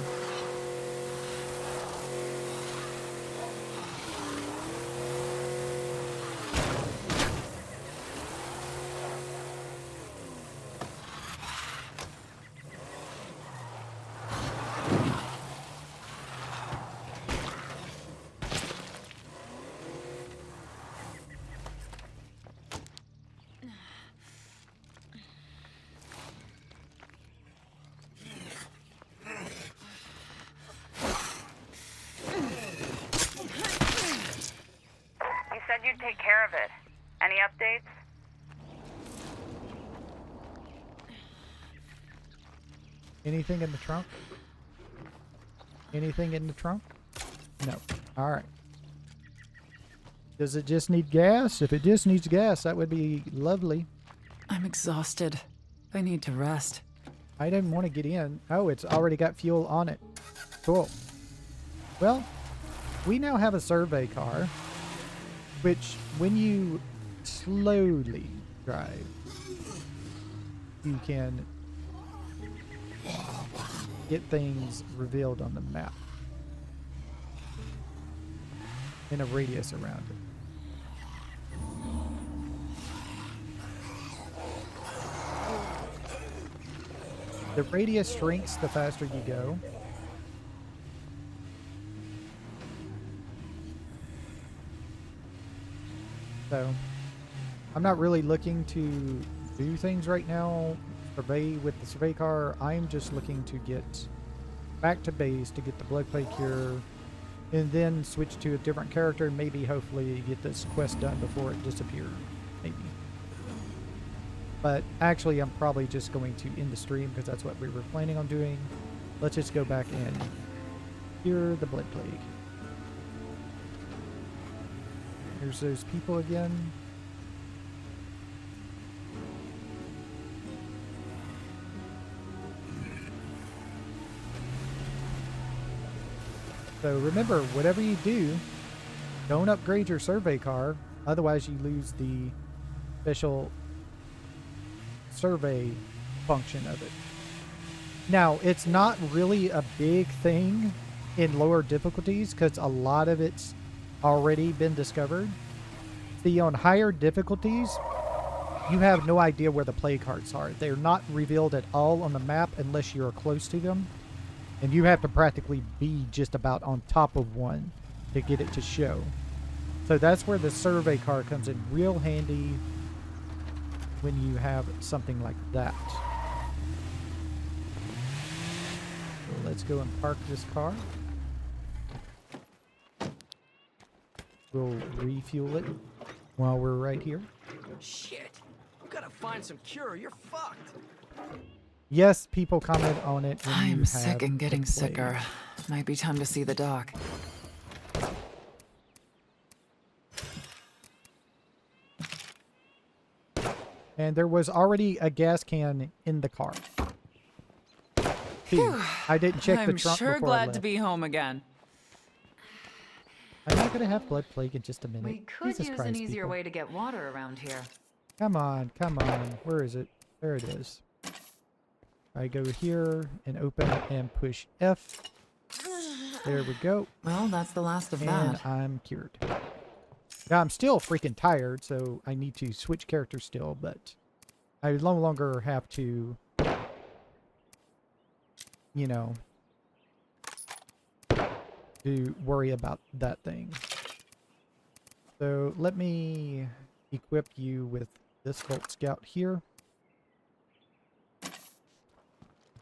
S5: You'd take care of it. Any updates?
S1: Anything in the trunk? Anything in the trunk? No. Alright. Does it just need gas? If it just needs gas, that would be lovely.
S4: I'm exhausted. I need to rest.
S1: I didn't want to get in. Oh, it's already got fuel on it. Cool. Well, we now have a survey car, which when you slowly drive, you can get things revealed on the map in a radius around it. The radius shrinks the faster you go. So, I'm not really looking to do things right now. Survey with the survey car. I'm just looking to get back to base to get the blood plague cure, and then switch to a different character and maybe hopefully get this quest done before it disappears. Maybe. But actually, I'm probably just going to end the stream because that's what we were planning on doing. Let's just go back and cure the blood plague. Here's those people again. So remember, whatever you do, don't upgrade your survey car. Otherwise, you lose the special survey function of it. Now, it's not really a big thing in lower difficulties because a lot of it's already been discovered. See, on higher difficulties, you have no idea where the play cards are. They're not revealed at all on the map unless you're close to them. And you have to practically be just about on top of one to get it to show. So that's where the survey car comes in real handy when you have something like that. So let's go and park this car. We'll refuel it while we're right here.
S6: Shit! You gotta find some cure. You're fucked.
S1: Yes, people comment on it. When
S4: I'm
S1: you
S4: sick
S1: have
S4: and getting
S1: the plague.
S4: sicker. Might be time to see the doc.
S1: And there was already a gas can in the car. Phew. I didn't check the
S4: I'm
S1: trunk
S4: sure
S1: before I
S4: glad
S1: left.
S4: to be home again.
S1: I'm not going to have blood plague in just a minute.
S4: We could
S1: Jesus
S4: use
S1: Christ,
S4: an easier
S1: people.
S4: way to get water around here.
S1: Come on, come on. Where is it? There it is. I go here and open it and push F. There we go.
S4: Well, that's the last of
S1: And
S4: that.
S1: I'm cured. Now, I'm still freaking tired, so I need to switch characters still, but I no longer have to, you know, to worry about that thing. So let me equip you with this Bolt Scout here.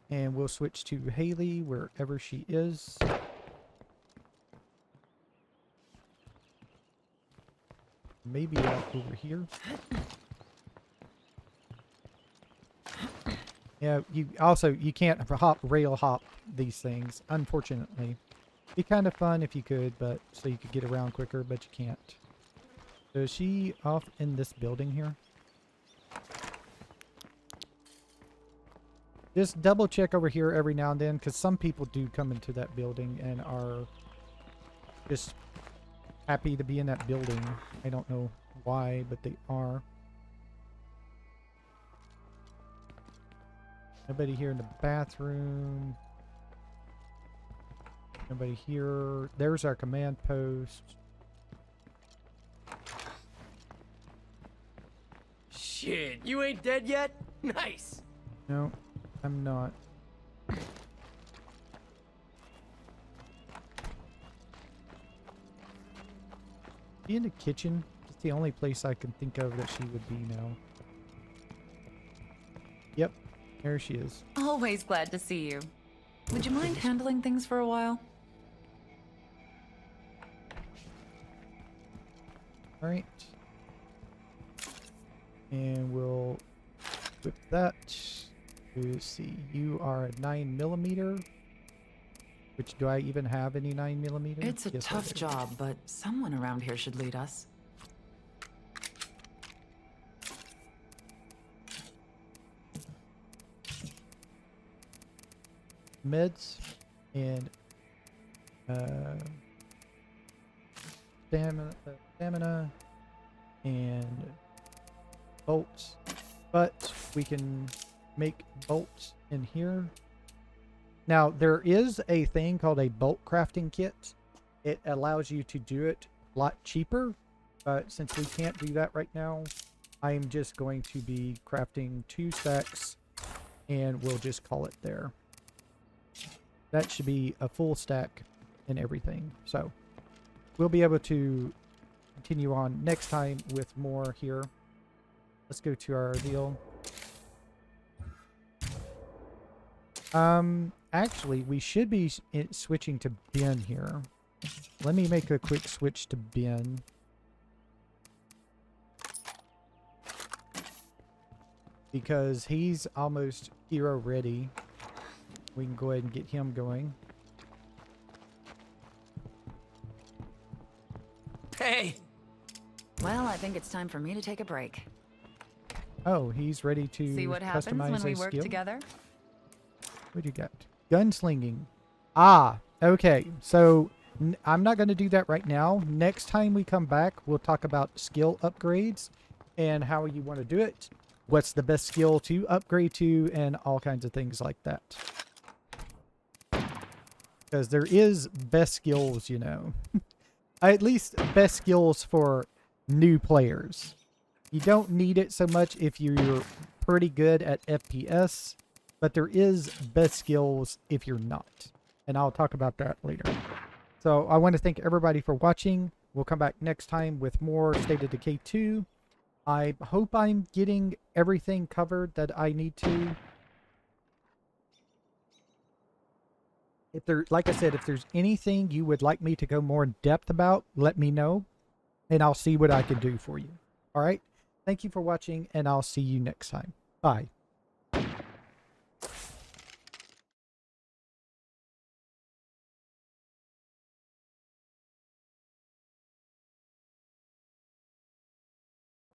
S1: And we'll switch to Haley wherever she is. Maybe out over here. Yeah, you can't rail hop these things, unfortunately. Be kind of fun if you could, but so you could get around quicker, but you can't. So is she off in this building here? Just double check over here every now and then, because some people do come into that building and are just happy to be in that building. I don't know why, but they are. Nobody here in the bathroom. Nobody here. There's our command post.
S6: Shit, you ain't dead yet? Nice.
S1: No, I'm not. She in the kitchen? It's the only place I can think of that she would be now. Yep, there she is.
S4: Always glad to see you. Would you mind handling things for a while?
S1: Alright. And we'll whip that. Let's see, you are a 9mm. Which, do I even have any 9mm?
S4: It's a
S1: Yes, I
S4: tough
S1: do.
S4: job, but someone around here should lead us.
S1: Meds and stamina and bolts, but we can make bolts in here Now, there is a thing called a bulk crafting kit. It allows you to do it a lot cheaper, but since we can't do that right now, I'm just going to be crafting 2 stacks, and we'll just call it there. That should be a full stack and everything. So we'll be able to continue on next time with more here. Let's go to our deal. Actually, we should be switching to Ben here. Let me make a quick switch to Ben. Because he's almost hero ready. We can go ahead and get him going.
S6: Hey!
S4: Well, I think it's time for me to take a break.
S1: Oh, he's ready to
S4: See what happens
S1: customize
S4: when we
S1: his
S4: work
S1: skill?
S4: together?
S1: What do you got? Gunslinging. Ah, okay. So I'm not going to do that right now. Next time we come back, we'll talk about skill upgrades and how you want to do it. What's the best skill to upgrade to and all kinds of things like that. Because there is best skills, you know. At least best skills for new players. You don't need it so much if you're pretty good at FPS, but there is best skills if you're not. And I'll talk about that later. So I want to thank everybody for watching. We'll come back next time with more State of Decay 2. I hope I'm getting everything covered that I need to. If there, like I said, if there's anything you would like me to go more in depth about, let me know, and I'll see what I can do for you. All right? Thank you for watching, and I'll see you next time. Bye.